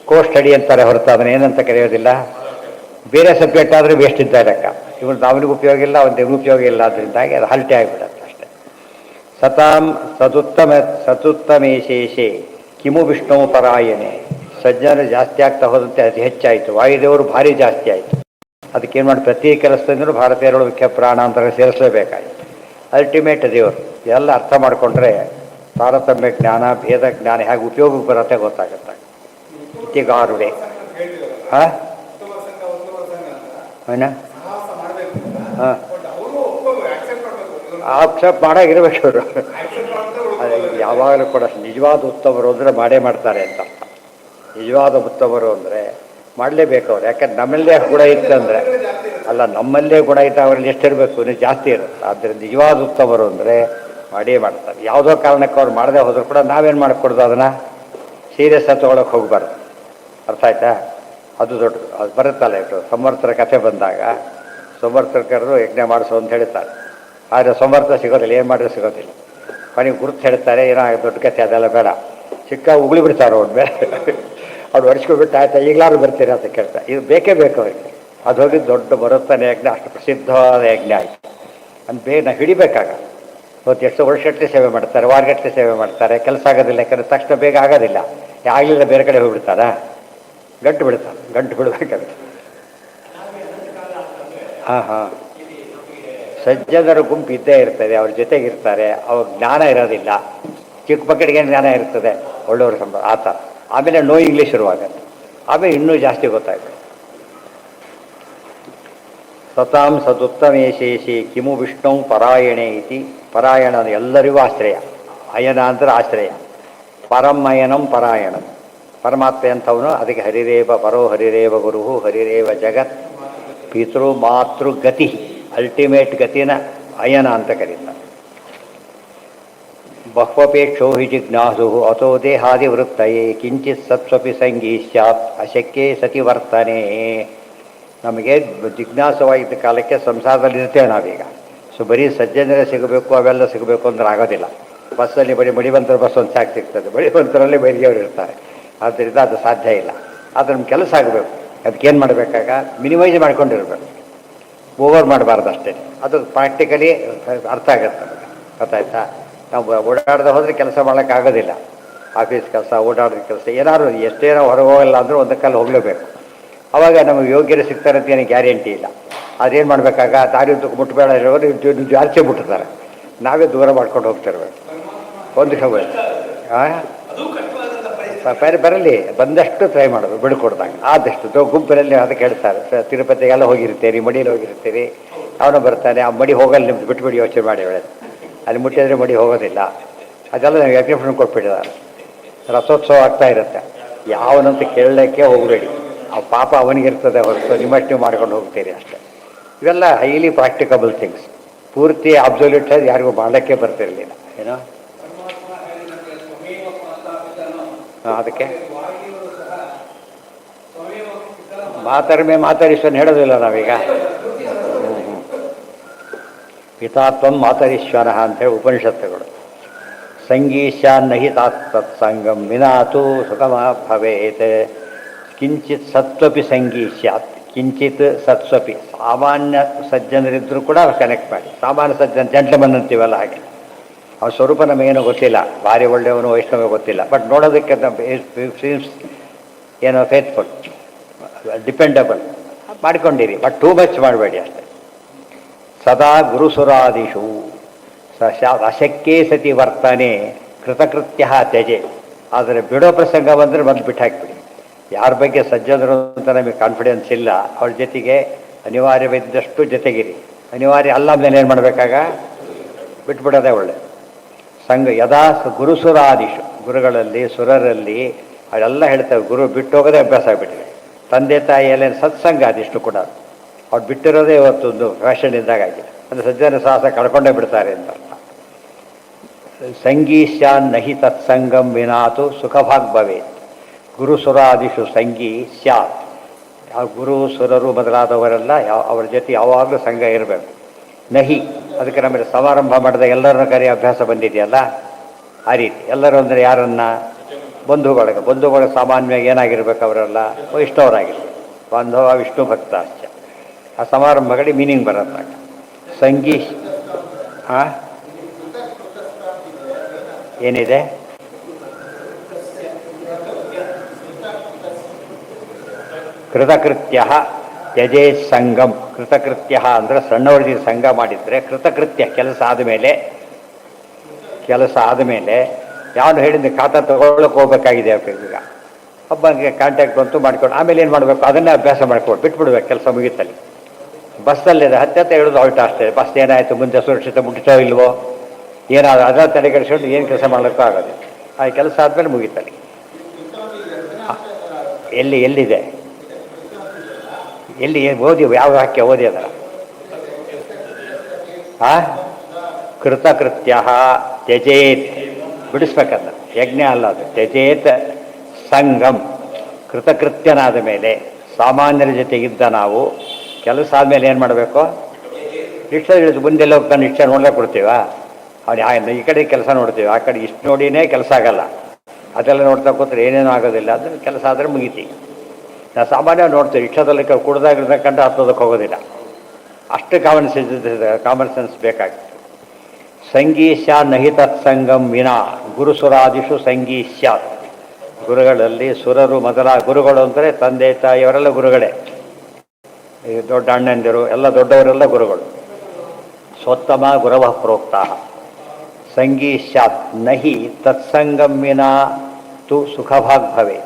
S1: ಕೋ ಸ್ಟಡಿ ಅಂತಾರೆ ಹೊರತು ಅದನ್ನು ಏನಂತ ಕರೆಯೋದಿಲ್ಲ. ಬೇರೆ ಸಬ್ಜೆಕ್ಟ್ ಆದರೆ ವೇಸ್ಟ್ ಇದ್ದ ಲೆಕ್ಕ. ಇವನು ಅವನಿಗೆ ಉಪಯೋಗ ಇಲ್ಲ, ಅವನಿಗೆ ಉಪಯೋಗ ಇಲ್ಲ, ಅದರಿಂದಾಗಿ ಅದು ಹರಟೆ ಆಗಿಬಿಡುತ್ತೆ ಅಷ್ಟೇ. ಸತಾಂ ಸದುತ್ತಮೇಶೇಷೆ ಕಿಮು ವಿಷ್ಣು ಪರಾಯಣೆ. ಸಜ್ಜನರು ಜಾಸ್ತಿ ಆಗ್ತಾ ಹೋದಂತೆ ಅತಿ ಹೆಚ್ಚಾಯಿತು, ವಾಯುದೇವರು ಭಾರಿ ಜಾಸ್ತಿ ಆಯಿತು. ಅದಕ್ಕೇನು ಮಾಡಿ ಪ್ರತಿ ಕೆಲಸದಿಂದಲೂ ಭಾರತೀಯರು ಮುಖ್ಯ ಪ್ರಾಣ ಅಂತ ಸೇರಿಸಲೇಬೇಕಾಯಿತು. ಅಲ್ಟಿಮೇಟ್ ದೇವರು ಎಲ್ಲ ಅರ್ಥ ಮಾಡಿಕೊಂಡ್ರೆ ತಾರತಮ್ಯ ಜ್ಞಾನ, ಭೇದ ಜ್ಞಾನ ಹೇಗೆ ಉಪಯೋಗಕ್ಕೆ ಬರುತ್ತೆ ಗೊತ್ತಾಗುತ್ತೆ. ಇತಿಗಾರುಡೆ ಹಾಂ ಏನ ಹಾಂ ಆಕ್ಷೇಪ ಮಾಡಾಗಿರ್ಬೇಕು ಅವರು. ಅದು ಯಾವಾಗಲೂ ಕೂಡ ನಿಜವಾದ ಉತ್ತಮರು ಅಂದರೆ ಮಾಡೇ ಮಾಡ್ತಾರೆ ಅಂತ. ನಿಜವಾದ ಉತ್ತಮರು ಅಂದರೆ ಮಾಡಲೇಬೇಕು ಅವ್ರು. ಯಾಕಂದ್ರೆ ನಮ್ಮಲ್ಲೇ ಗುಣ ಇತ್ತಂದರೆ ಅಲ್ಲ, ನಮ್ಮಲ್ಲೇ ಗುಣ ಇತ್ತು, ಅವರಲ್ಲಿ ಎಷ್ಟಿರಬೇಕು, ಇನ್ನೂ ಜಾಸ್ತಿ ಇರುತ್ತೆ. ಆದ್ದರಿಂದ ನಿಜವಾದ ಉತ್ತಮರು ಅಂದರೆ ಮಾಡೇ ಮಾಡ್ತಾರೆ. ಯಾವುದೋ ಕಾರಣಕ್ಕೆ ಅವ್ರು ಮಾಡದೆ ಹೋದರೂ ಕೂಡ ನಾವೇನು ಮಾಡಿಕೊಡ್ದು, ಅದನ್ನು ಸೀರಿಯಸ್ ಆಗಿ ತೊಗೊಳಕ್ಕೆ ಹೋಗಬಾರ್ದು. ಅರ್ಥ ಆಯ್ತಾ? ಅದು ದೊಡ್ಡದು. ಅದು ಬರುತ್ತಲ್ಲ, ಇಟ್ಟು ಸಮರ್ಥರ ಕಥೆ ಬಂದಾಗ ಸಮರ್ಥರು ಕರೆದು ಯಜ್ಞ ಮಾಡಿಸು ಅಂತ ಹೇಳ್ತಾರೆ. ಆದರೆ ಸಮರ್ಥ ಸಿಗೋದಿಲ್ಲ, ಏನು ಮಾಡಿದ್ರೆ ಸಿಗೋದಿಲ್ಲ. ಕೊನೆಗೆ ಗುರುತು ಹೇಳ್ತಾರೆ, ಏನೋ ದೊಡ್ಡ ಕಥೆ ಅದೆಲ್ಲ ಬೇಡ, ಚಿಕ್ಕ ಉಗುಳಿ ಬಿಡ್ತಾರೆ ಅವ್ರು ಬೇರೆ. ಅವ್ರು ಹೊಡಿಸ್ಕೊಬಿಟ್ಟು ಆಯ್ತಾ ಈಗಲಾದ್ರು ಬರ್ತೀರಾ ಅಂತ ಕೇಳ್ತಾರೆ. ಇದು ಬೇಕೇ ಬೇಕು ಅವರಿಗೆ. ಅದು ಹೋಗಿ ದೊಡ್ಡ ಬರುತ್ತಾನೆ ಯಜ್ಞ, ಅಷ್ಟು ಪ್ರಸಿದ್ಧವಾದ ಯಜ್ಞ ಆಯಿತು. ಅದು ಬೇಗ ಹಿಡಿಬೇಕಾಗ. ಇವತ್ತು ಎಷ್ಟು ವರ್ಷಗಟ್ಟಲೆ ಸೇವೆ ಮಾಡ್ತಾರೆ, ವಾರಗಟ್ಟಲೆ ಸೇವೆ ಮಾಡ್ತಾರೆ, ಕೆಲಸ ಆಗೋದಿಲ್ಲ. ಯಾಕಂದರೆ ತಕ್ಷಣ ಬೇಗ ಆಗೋದಿಲ್ಲ. ಆಗಲಿಲ್ಲ ಬೇರೆ ಕಡೆ ಹೋಗ್ಬಿಡ್ತಾರಾ? ಗಂಟು ಬಿಡ್ತಾರೆ, ಗಂಟು ಬಿಡಬೇಕಾಗುತ್ತೆ. ಹಾಂ ಹಾಂ, ಸಜ್ಜನರ ಗುಂಪು ಇದ್ದೇ ಇರ್ತದೆ, ಅವ್ರ ಜೊತೆಗಿರ್ತಾರೆ. ಅವ್ರ ಜ್ಞಾನ ಇರೋದಿಲ್ಲ, ಚಿಕ್ಕ ಮಕ್ಕಳಿಗೆ ಜ್ಞಾನ ಇರ್ತದೆ, ಒಳ್ಳೆಯವ್ರ ಸಂಬಂಧ ಆ ಥರ. ಆಮೇಲೆ ನೋ ಇಂಗ್ಲೀಷ್ ಶುರುವಾಗತ್ತೆ, ಆಮೇಲೆ ಇನ್ನೂ ಜಾಸ್ತಿ ಗೊತ್ತಾಯ್ತು. ಸತಾಂ ಸದುತ್ತಮೇಶೇಷಿ ಕಿಮು ವಿಷ್ಣು ಪರಾಯಣೆ ಇತಿ. ಪರಾಯಣ ಎಲ್ಲರಿಗೂ ಆಶ್ರಯ, ಅಯನ ಅಂದರೆ ಆಶ್ರಯ. ಪರಮಯನಂ ಪರಾಯಣಂ, ಪರಮಾತ್ಮ ಅಂಥವನು. ಅದಕ್ಕೆ ಹರಿರೇವ ಪರೋ ಹರಿರೇವ ಗುರು ಹರಿರೇವ ಜಗತ್ ಪಿತೃ ಮಾತೃ ಗತಿ, ಅಲ್ಟಿಮೇಟ್ ಗತಿನ ಅಯನ ಅಂತ ಕರೀತಾರೆ. ಬಹ್ವಪೇಕ್ಷೋ ಹಿ ಜಿಜ್ಞಾಸು ಅಥೋ ದೇಹಾದಿವೃತ್ತಯೇ ಕಿಂಚಿತ್ ಸತ್ಸ್ವಪಿ ಸಂಗೀ ಸ್ಯಾತ್ ಅಶಕ್ಯೇ ಸತಿ ವರ್ತನೆ. ನಮಗೆ ಜಿಜ್ಞಾಸವಾಗಿದ್ದ ಕಾಲಕ್ಕೆ ಸಂಸಾರದಲ್ಲಿ ಇರ್ತೇವೆ ನಾವೀಗ. ಸೊ ಬರೀ ಸಜ್ಜನರೇ ಸಿಗಬೇಕು, ಅವೆಲ್ಲ ಸಿಗಬೇಕು ಅಂದ್ರೆ ಆಗೋದಿಲ್ಲ. ಬಸ್ಸಲ್ಲಿ ಬರೀ ಮಡಿವಂತರ ಬಸ್ ಒಂದು ಸಾಕು ಸಿಗ್ತದೆ, ಮಡಿವಂತರಲ್ಲಿ ಬೈರಿಯವರು ಇರ್ತಾರೆ. ಆದ್ದರಿಂದ ಅದು ಸಾಧ್ಯ ಇಲ್ಲ. ಆದರೆ ನಮ್ಮ ಕೆಲಸ ಆಗಬೇಕು. ಅದಕ್ಕೇನು ಮಾಡಬೇಕಾಗ ಮಿನಿಮೈಸ್ ಮಾಡ್ಕೊಂಡಿರ್ಬೇಕು, ಓವರ್ ಮಾಡಬಾರ್ದು ಅಷ್ಟೇ. ಅದು ಪ್ರಾಕ್ಟಿಕಲಿ ಅರ್ಥ ಆಗುತ್ತೆ ನಮಗೆ, ಗೊತ್ತಾಯ್ತಾ? ನಾವು ಓಡಾಡದೆ ಹೋದರೆ ಕೆಲಸ ಮಾಡೋಕ್ಕಾಗೋದಿಲ್ಲ. ಆಫೀಸ್ ಕೆಲಸ, ಓಡಾಡೋದ ಕೆಲಸ, ಏನಾದ್ರು ಎಷ್ಟೇನೋ ಹೊರಗೆ ಹೋಗಲ್ಲ ಅಂದರೂ ಒಂದಕ್ಕಲ್ಲಿ ಹೋಗಲೇಬೇಕು. ಆವಾಗ ನಮಗೆ ಯೋಗ್ಯರು ಸಿಗ್ತಾರೆ ಅಂತ ಏನು ಗ್ಯಾರಂಟಿ ಇಲ್ಲ. ಅದೇನು ಮಾಡಬೇಕಾಗ ದಾರಿ ಮುಟ್ಟಬೇಡ ಇರೋರು ಜಾಸ್ತಿ ಮುಟ್ಟಿರ್ತಾರೆ, ನಾವೇ ದೂರ ಮಾಡ್ಕೊಂಡು ಹೋಗ್ತಿರ್ಬೇಕು. ಒಂದು ಬರಲಿ, ಬಂದಷ್ಟು ಟ್ರೈ ಮಾಡೋದು, ಬಿಡ್ಕೊಡ್ದಾಗ ಆದಷ್ಟು. ಗುಂಪಿನಲ್ಲಿ ಅದಕ್ಕೆ ಹೇಳ್ತಾರೆ, ತಿರುಪತಿಗೆಲ್ಲ ಹೋಗಿರ್ತೀರಿ, ಮಡಿಯಲ್ಲಿ ಹೋಗಿರ್ತೀರಿ, ಅವನು ಬರ್ತಾನೆ, ಆ ಮಡಿ ಹೋಗಲ್ಲ ನಿಮ್ದು, ಬಿಟ್ಬಿಡಿ, ಯೋಚನೆ ಮಾಡಿ ಹೇಳೋದು. ಅಲ್ಲಿ ಮುಟ್ಟಿದ್ರೆ ಮಡಿ ಹೋಗೋದಿಲ್ಲ. ಅದೆಲ್ಲ ನಾವು ಎಕ್ಸಿಬಿಷನ್ ಕೊಟ್ಬಿಟ್ಟಿದ್ದಾರೆ. ರಥೋತ್ಸವ ಆಗ್ತಾ ಇರುತ್ತೆ, ಯಾವನಂತ ಕೇಳಲಿಕ್ಕೆ ಹೋಗಬೇಡಿ. ಆ ಪಾಪ ಅವನಿಗಿರ್ತದೆ ಹೊರತು ನಿಮ್ಮಷ್ಟು ನೀವು ಮಾಡ್ಕೊಂಡು ಹೋಗ್ತೀರಿ ಅಷ್ಟೇ. ಇವೆಲ್ಲ ಹೈಲಿ ಪ್ರಾಕ್ಟಿಕಬಲ್ ಥಿಂಗ್ಸ್. ಪೂರ್ತಿ ಅಬ್ಸಲ್ಯೂಟ್ ಯಾರಿಗೂ ಮಾಡೋಕ್ಕೆ ಬರ್ತಿರಲಿಲ್ಲ ಏನೋ. ಅದಕ್ಕೆ ಮಾತಾರೀಶ್ವರನ್ ಹೇಳೋದಿಲ್ಲ ನಾವೀಗ. ಪಿತಾತ್ವಂ ಮಾತರೀಶ್ವರ ಅಂತೇಳಿ ಉಪನಿಷತ್ತುಗಳು. ಸಂಗೀಶಾನ್ನಹಿ ತತ್ಸಂಗಂ ವಿನಾತು ಸುಖಮ ಭವೇತ್. ಕಿಂಚಿತ್ ಸತ್ವಪಿ ಸಂಗೀಶ್ಯಾತ್, ಕಿಂಚಿತ್ ಸತ್ವಪಿ. ಸಾಮಾನ್ಯ ಸಜ್ಜನರಿದ್ದರೂ ಕೂಡ ಕನೆಕ್ಟ್ ಮಾಡಿ. ಸಾಮಾನ್ಯ ಸಜ್ಜನ ಜಂಟ್ಲ್ಮನ್ ಅಂತೀವಲ್ಲ ಹಾಗೆ, ಅವ್ರ ಸ್ವರೂಪ ನಮಗೇನೋ ಗೊತ್ತಿಲ್ಲ, ಭಾರಿ ಒಳ್ಳೆಯವನು ವೈಷ್ಣವ ಗೊತ್ತಿಲ್ಲ, ಬಟ್ ನೋಡೋದಕ್ಕೆ ಸೀಮ್ಸ್ ಏನೋ ಫೇತ್ಫುಲ್, ಡಿಪೆಂಡಬಲ್ ಮಾಡ್ಕೊಂಡಿರಿ, ಬಟ್ ಟೂ ಮಚ್ ಮಾಡಬೇಡಿ ಅಷ್ಟೇ. ಸದಾ ಗುರುಸುರಾದಿಷು ಅಶಕ್ಯೇ ಸತಿ ವರ್ತನೆ ಕೃತಕೃತ್ಯ ತ್ಯಜೆ. ಆದರೆ ಬಿಡೋ ಪ್ರಸಂಗ ಬಂದರೆ ಮೊದಲು ಬಿಟ್ಟು ಹಾಕಿಬಿಡಿ. ಯಾರ ಬಗ್ಗೆ ಸಜ್ಜನರು ಅಂತ ನಮಗೆ ಕಾನ್ಫಿಡೆನ್ಸ್ ಇಲ್ಲ, ಅವ್ರ ಜೊತೆಗೆ ಅನಿವಾರ್ಯವಿದ್ದಷ್ಟು ಜೊತೆಗಿರಿ. ಅನಿವಾರ್ಯ ಅಲ್ಲ ಮೇಲೆ ಏನು ಮಾಡಬೇಕಾಗ ಬಿಟ್ಬಿಡೋದೇ ಒಳ್ಳೆ. ಸಂಘ ಯದಾ ಗುರುಸುರಾದಿಷು, ಗುರುಗಳಲ್ಲಿ ಸುರರಲ್ಲಿ ಅವೆಲ್ಲ ಹೇಳ್ತೇವೆ. ಗುರು ಬಿಟ್ಟು ಹೋಗೋದೇ ಅಭ್ಯಾಸ ಆಗಿಬಿಟ್ಟಿದೆ. ತಂದೆ ತಾಯಿಯಲ್ಲೇ ಸತ್ಸಂಗ ಅದಿಷ್ಟು ಕೂಡ ಅವ್ರು ಬಿಟ್ಟಿರೋದೇ ಇವತ್ತೊಂದು ಫ್ಯಾಷನ್ ಇದ್ದಾಗ ಆಗಿದೆ. ಅಂದರೆ ಸಜ್ಜನ ಸಾಹಸ ಕಳ್ಕೊಂಡೇ ಬಿಡ್ತಾರೆ ಅಂತ ಅರ್ಥ. ಸಂಗೀಶ್ಯಾನ್ ನಹಿ ತತ್ಸಂಗಂ ವಿನಾತು ಸುಖಭಾಗ್ ಭವೇತ್. ಗುರುಸುರಾದಿಷು ಸಂಗೀ ಸ್ಯಾತ್. ಯಾವ ಗುರು ಸುರರು ಮೊದಲಾದವರೆಲ್ಲ ಅವ್ರ ಜೊತೆ ಯಾವಾಗಲೂ ಸಂಘ ಇರಬೇಕು. ನಹಿ ಅದಕ್ಕೆ ನಮಗೆ ಸಮಾರಂಭ ಮಾಡಿದ ಎಲ್ಲರನ್ನ ಕರೆಯೋ ಅಭ್ಯಾಸ ಬಂದಿದೆಯಲ್ಲ, ಆ ರೀತಿ ಎಲ್ಲರೂ ಅಂದರೆ ಯಾರನ್ನ ಬಂಧುಗಳಿಗೆ ಸಾಮಾನ್ಯವಾಗಿ ಏನಾಗಿರ್ಬೇಕು, ಅವರೆಲ್ಲ ವೈಷ್ಣವರಾಗಿರ್ಬೇಕು. ಬಾಂಧವ ವಿಷ್ಣು ಭಕ್ತ ಅಷ್ಟೇ. ಆ ಸಮಾರಂಭಗಳಿಗೆ ಮೀನಿಂಗ್ ಬರುತ್ತೆ. ಸಂಗೀ ಏನಿದೆ ಕೃತಕೃತ್ಯ ತ್ಯಜೇ ಸಂಗಮ್. ಕೃತಕೃತ್ಯ ಅಂದರೆ ಸಣ್ಣವರಿಗೆ ಸಂಘ ಮಾಡಿದರೆ ಕೃತಕೃತ್ಯ ಕೆಲಸ ಆದಮೇಲೆ ಯಾರು ಹೇಳಿದ ಖಾತಾ ತಗೊಳ್ಳೋಕೆ ಹೋಗ್ಬೇಕಾಗಿದೆ ಈಗ ಒಬ್ಬನಿಗೆ ಕಾಂಟ್ಯಾಕ್ಟ್ ಬಂತು ಮಾಡ್ಕೊಂಡು ಆಮೇಲೆ ಏನು ಮಾಡಬೇಕು ಅದನ್ನೇ ಅಭ್ಯಾಸ ಮಾಡ್ಕೊಂಡು ಬಿಟ್ಬಿಡ್ಬೇಕು. ಕೆಲಸ ಮುಗಿತಲ್ಲಿ ಬಸ್ಸಲ್ಲಿದೆ ಹತ್ತತ್ತ ಹೇಳೋದು ಹೊರಟ ಅಷ್ಟೇ. ಬಸ್ ಏನಾಯಿತು ಮುಂದೆ ಸುರಕ್ಷಿತ ಮುಗಿಸೋ ಇಲ್ವೋ ಏನಾದ್ರು ಅದರ ತಲೆಗೆಡಿಸ್ಕೊಂಡು ಏನು ಕೆಲಸ ಮಾಡಲಿಕ್ಕೂ ಆಗೋದು. ಆ ಕೆಲಸ ಆದಮೇಲೆ ಮುಗಿತಲ್ಲಿ. ಎಲ್ಲಿದೆ ಓದಿ ಯಾವ ವಾಕ್ಯ ಓದಿ ಅದರ ಕೃತಕೃತ್ಯ ತ್ಯಜೇತ್ ಬಿಡಿಸ್ಬೇಕಲ್ಲ, ಯಜ್ಞ ಅಲ್ಲ ಅದು. ತ್ಯಜೇತ್ ಸಂಗಮ್. ಕೃತಕೃತ್ಯನಾದ ಮೇಲೆ ಸಾಮಾನ್ಯರ ಜೊತೆಗಿದ್ದ ನಾವು ಕೆಲಸ ಆದಮೇಲೆ ಏನು ಮಾಡಬೇಕು? ರಿಕ್ಷಾ ಹಿಡಿದು ಮುಂದೆಲ್ಲ ಹೋಗ್ತಾನೆ ರಿಕ್ಷಾ ನೋಡ್ಲಿಕ್ಕೆ ಕೊಡ್ತೀವ? ಅವನು ಈ ಕಡೆ ಕೆಲಸ ನೋಡ್ತೀವಿ, ಆ ಕಡೆ ಇಷ್ಟು ನೋಡಿನೇ ಕೆಲಸ ಆಗಲ್ಲ. ಅದೆಲ್ಲ ನೋಡ್ತಾ ಕೂತ್ರೆ ಏನೇನೂ ಆಗೋದಿಲ್ಲ. ಅದು ಕೆಲಸ ಆದರೆ ಮುಗಿತಿ. ನಾವು ಸಾಮಾನ್ಯ ನೋಡ್ತೀವಿ ರಿಕ್ಷಾದಲ್ಲಿ ಕುಡ್ದಾಗಿರ್ದ ಕಂಡು ಹತ್ತೋದಕ್ಕೆ ಹೋಗೋದಿಲ್ಲ. ಅಷ್ಟು ಕಾಮನ್ ಸೆನ್ಸ್ ಬೇಕಾಗುತ್ತೆ. ಸಂಗೀಶ್ಯ ನಹಿ ತತ್ಸಂಗಂ ವಿನಾ ಗುರುಸುರಾದಿಷು ಸಂಗೀಶ್ಯಾತ್. ಗುರುಗಳಲ್ಲಿ ಸುರರು ಗುರುಗಳು ಅಂದರೆ ತಂದೆ ತಾಯಿಯವರೆಲ್ಲ ಗುರುಗಳೇ. ಈ ದೊಡ್ಡ ಅಣ್ಣಂದಿರು ಎಲ್ಲ ದೊಡ್ಡವರೆಲ್ಲ ಗುರುಗಳು. ಸ್ವೋತ್ತಮ ಗುರವ ಪ್ರೋಕ್ತ ಸಂಗೀಶ್ಯಾತ್ ನಹಿ ತತ್ಸಂಗಂ ವಿನಾ ತು ಸುಖಭಾಗ್ ಭವೆ.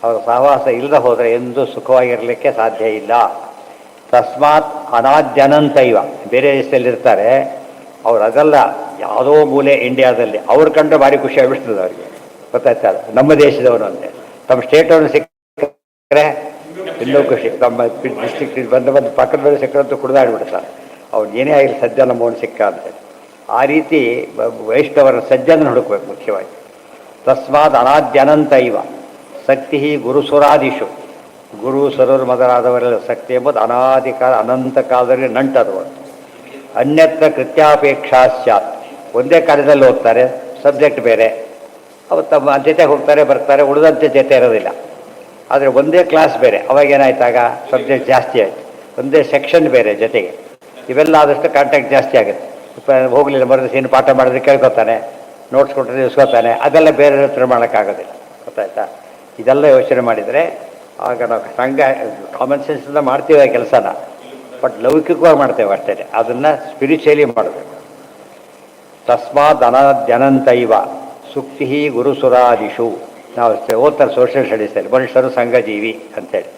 S1: ಅವರ ಸಹವಾಸ ಇಲ್ಲದೆ ಹೋದರೆ ಎಂದೂ ಸುಖವಾಗಿರಲಿಕ್ಕೆ ಸಾಧ್ಯ ಇಲ್ಲ. ತಸ್ಮಾತ್ ಅನಾದ್ಯನಂತೈವ. ಬೇರೆ ದೇಶದಲ್ಲಿರ್ತಾರೆ ಅವ್ರು, ಅದೆಲ್ಲ ಯಾವುದೋ ಮೂಲೆ ಇಂಡಿಯಾದಲ್ಲಿ ಅವ್ರು ಕಂಡ್ರೆ ಭಾರಿ ಖುಷಿ ಆಗಿಬಿಡ್ತದೆ ಅವರಿಗೆ. ಗೊತ್ತಾಯ್ತಾ? ನಮ್ಮ ದೇಶದವರು ಅಂತೆ ತಮ್ಮ ಸ್ಟೇಟವ್ರನ್ನ ಸಿಕ್ಕರೆ ಇನ್ನೂ ಖುಷಿ. ನಮ್ಮ ಡಿಸ್ಟ್ರಿಕ್ಟ್ ಬಂದು ಪಕ್ಕದಲ್ಲಿ ಸಿಕ್ಕರಂತೂ ಕುಡಿದಾಡ್ಬಿಡ್ತಾರೆ. ಅವ್ನು ಏನೇ ಆಗಿಲ್ಲ ಸಜ್ಜನ ನಮ್ಮವನು ಸಿಕ್ಕ ಅಂತೇಳಿ. ಆ ರೀತಿ ವೈಷ್ಣವರ ಸಜ್ಜನ ಹುಡುಕ್ಬೇಕು ಮುಖ್ಯವಾಗಿ. ತಸ್ಮಾತ್ ಅನಾದ್ಯನಂತ ಇವ ಶಕ್ತಿ ಗುರುಸುರಾದಿಷು. ಗುರು ಸುರರು ಮೊದಲಾದವರೆಲ್ಲ ಶಕ್ತಿ ಎಂಬುದು ಅನಾದಿ ಕಾಲ ಅನಂತ ಕಾಲದಲ್ಲಿ ನಂಟದು. ಅನ್ಯತ್ರ ಕೃತ್ಯಾಪೇಕ್ಷಾ ಸ್ಯಾತ್. ಒಂದೇ ಕಾಲದಲ್ಲಿ ಹೋಗ್ತಾರೆ, ಸಬ್ಜೆಕ್ಟ್ ಬೇರೆ, ಅವ್ರು ತಮ್ಮ ಜೊತೆ ಹೋಗ್ತಾರೆ ಬರ್ತಾರೆ, ಉಳಿದಂತೆ ಜೊತೆ ಇರೋದಿಲ್ಲ. ಆದರೆ ಒಂದೇ ಕ್ಲಾಸ್ ಬೇರೆ, ಅವಾಗೇನಾಯ್ತಾಗ ಸಬ್ಜೆಕ್ಟ್ ಜಾಸ್ತಿ ಆಯಿತು. ಒಂದೇ ಸೆಕ್ಷನ್ ಬೇರೆ ಜೊತೆಗೆ, ಇವೆಲ್ಲ ಆದಷ್ಟು ಕಾಂಟ್ಯಾಕ್ಟ್ ಜಾಸ್ತಿ ಆಗುತ್ತೆ. ಹೋಗಲಿಲ್ಲ ಬರೋದು ಏನು ಪಾಠ ಮಾಡಿದ್ರೆ ಕೇಳ್ಕೊತಾನೆ, ನೋಟ್ಸ್ ಕೊಟ್ಟರೆ ಇಸ್ಕೊತಾನೆ. ಅದೆಲ್ಲ ಬೇರೆ ಹತ್ರ ಮಾಡೋಕ್ಕಾಗೋದಿಲ್ಲ. ಗೊತ್ತಾಯ್ತಾ? ಇದೆಲ್ಲ ಯೋಚನೆ ಮಾಡಿದರೆ ಆಗ ನಾವು ಸಂಘ ಕಾಮನ್ ಸೆನ್ಸಿಂದ ಮಾಡ್ತೀವಿ ಆ ಕೆಲಸನ, ಬಟ್ ಲೌಕಿಕವಾಗಿ ಮಾಡ್ತೇವೆ ಅಷ್ಟೇ. ಅದನ್ನು ಸ್ಪಿರಿಚುಯಲಿ ಮಾಡಬೇಕು. ತಸ್ಮಾತ್ ಅನಾದ್ಯನಂತೈವ ಸುಕ್ತಿ ಗುರುಸುರಾದಿಷು. ನಾವು ಓದ್ತಾರೆ ಸೋಷಿಯಲ್ ಸ್ಟಡೀಸಲ್ಲಿ ಮನುಷ್ಯರು ಸಂಘಜೀವಿ ಅಂಥೇಳಿ.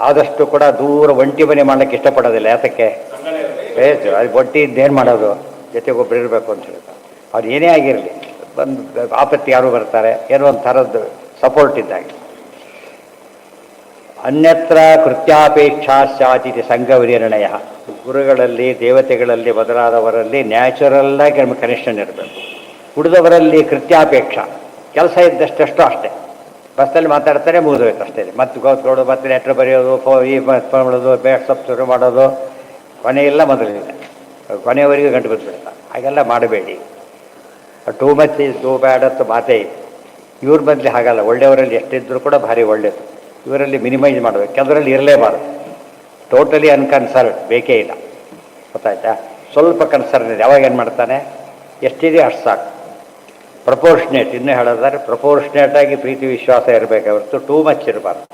S1: ಆದಷ್ಟು ಕೂಡ ದೂರ ಒಂಟಿ ಮನೆ ಮಾಡಲಿಕ್ಕೆ ಇಷ್ಟಪಡೋದಿಲ್ಲ. ಯಾತಕ್ಕೆ? ಅದು ಒಟ್ಟಿ ಇದ್ದೇನು ಮಾಡೋದು, ಜೊತೆಗೊಬ್ಬರು ಇರಬೇಕು ಅಂತ ಹೇಳ್ತಾರೆ. ಅವ್ರು ಏನೇ ಆಗಿರಲಿ, ಬಂದು ಆಪತ್ತಿ ಯಾರು ಬರ್ತಾರೆ, ಏನೋ ಒಂದು ಥರದ್ದು ಸಪೋರ್ಟ್ ಇದ್ದಾಗೆ. ಅನ್ಯತ್ರ ಕೃತ್ಯಾಪೇಕ್ಷಾ ಸ್ಯಾತಿಥಿ ಸಂಘವಿರ್ಣಯ. ಗುರುಗಳಲ್ಲಿ ದೇವತೆಗಳಲ್ಲಿ ಮೊದಲಾದವರಲ್ಲಿ ನ್ಯಾಚುರಲ್ಲಾಗಿ ನಮಗೆ ಕನೆಕ್ಷನ್ ಇರಬೇಕು. ಉಳಿದವರಲ್ಲಿ ಕೃತ್ಯಾಪೇಕ್ಷ, ಕೆಲಸ ಇದ್ದಷ್ಟಷ್ಟು ಅಷ್ಟೇ. ಬಸ್ಸಲ್ಲಿ ಮಾತಾಡ್ತಾರೆ ಮುಗಿದೋಯ್ತು ಅಷ್ಟೇ. ಮತ್ತೆ ಗೊತ್ತೋಡು ಮತ್ತೆ ಲೆಟ್ರ್ ಬರೆಯೋದು, ಮಾಡೋದು, ಬೇಟ್ಸಪ್ ಶುರು ಮಾಡೋದು, ಕೊನೆಯೆಲ್ಲ ಮೊದಲಿದೆ. ಕೊನೆಯವರೆಗೂ ಗಂಟು ಬಿದ್ದುಬಿಡ್ತಾರೆ. ಹಾಗೆಲ್ಲ ಮಾಡಬೇಡಿ. Too much is too bad ಅಂತ ಮಾತೇ ಇದೆ. ಇವ್ರ ಬದಲಿ ಹಾಗಲ್ಲ. ಒಳ್ಳೆಯವರಲ್ಲಿ ಎಷ್ಟಿದ್ರೂ ಕೂಡ ಭಾರಿ ಒಳ್ಳೆಯದು. ಇವರಲ್ಲಿ ಮಿನಿಮೈಸ್ ಮಾಡಬೇಕು, ಕೆಲವರಲ್ಲಿ ಇರಲೇಬಾರದು. ಟೋಟಲಿ ಅನ್ಕನ್ಸರ್ನ್ ಬೇಕೇ ಇಲ್ಲ. ಗೊತ್ತಾಯ್ತಾ? ಸ್ವಲ್ಪ ಕನ್ಸರ್ನ್ ಇದೆ. ಅವಾಗ ಏನು ಮಾಡ್ತಾನೆ, ಎಷ್ಟಿದೆ ಅಷ್ಟು ಸಾಕು. ಪ್ರಪೋರ್ಷನೇಟ್, ಇನ್ನೂ ಹೇಳೋದಾದ್ರೆ ಪ್ರಪೋರ್ಷನೇಟಾಗಿ ಪ್ರೀತಿ ವಿಶ್ವಾಸ ಇರಬೇಕು ಹೊರತು ಟೂ ಮಚ್ ಇರಬಾರ್ದು.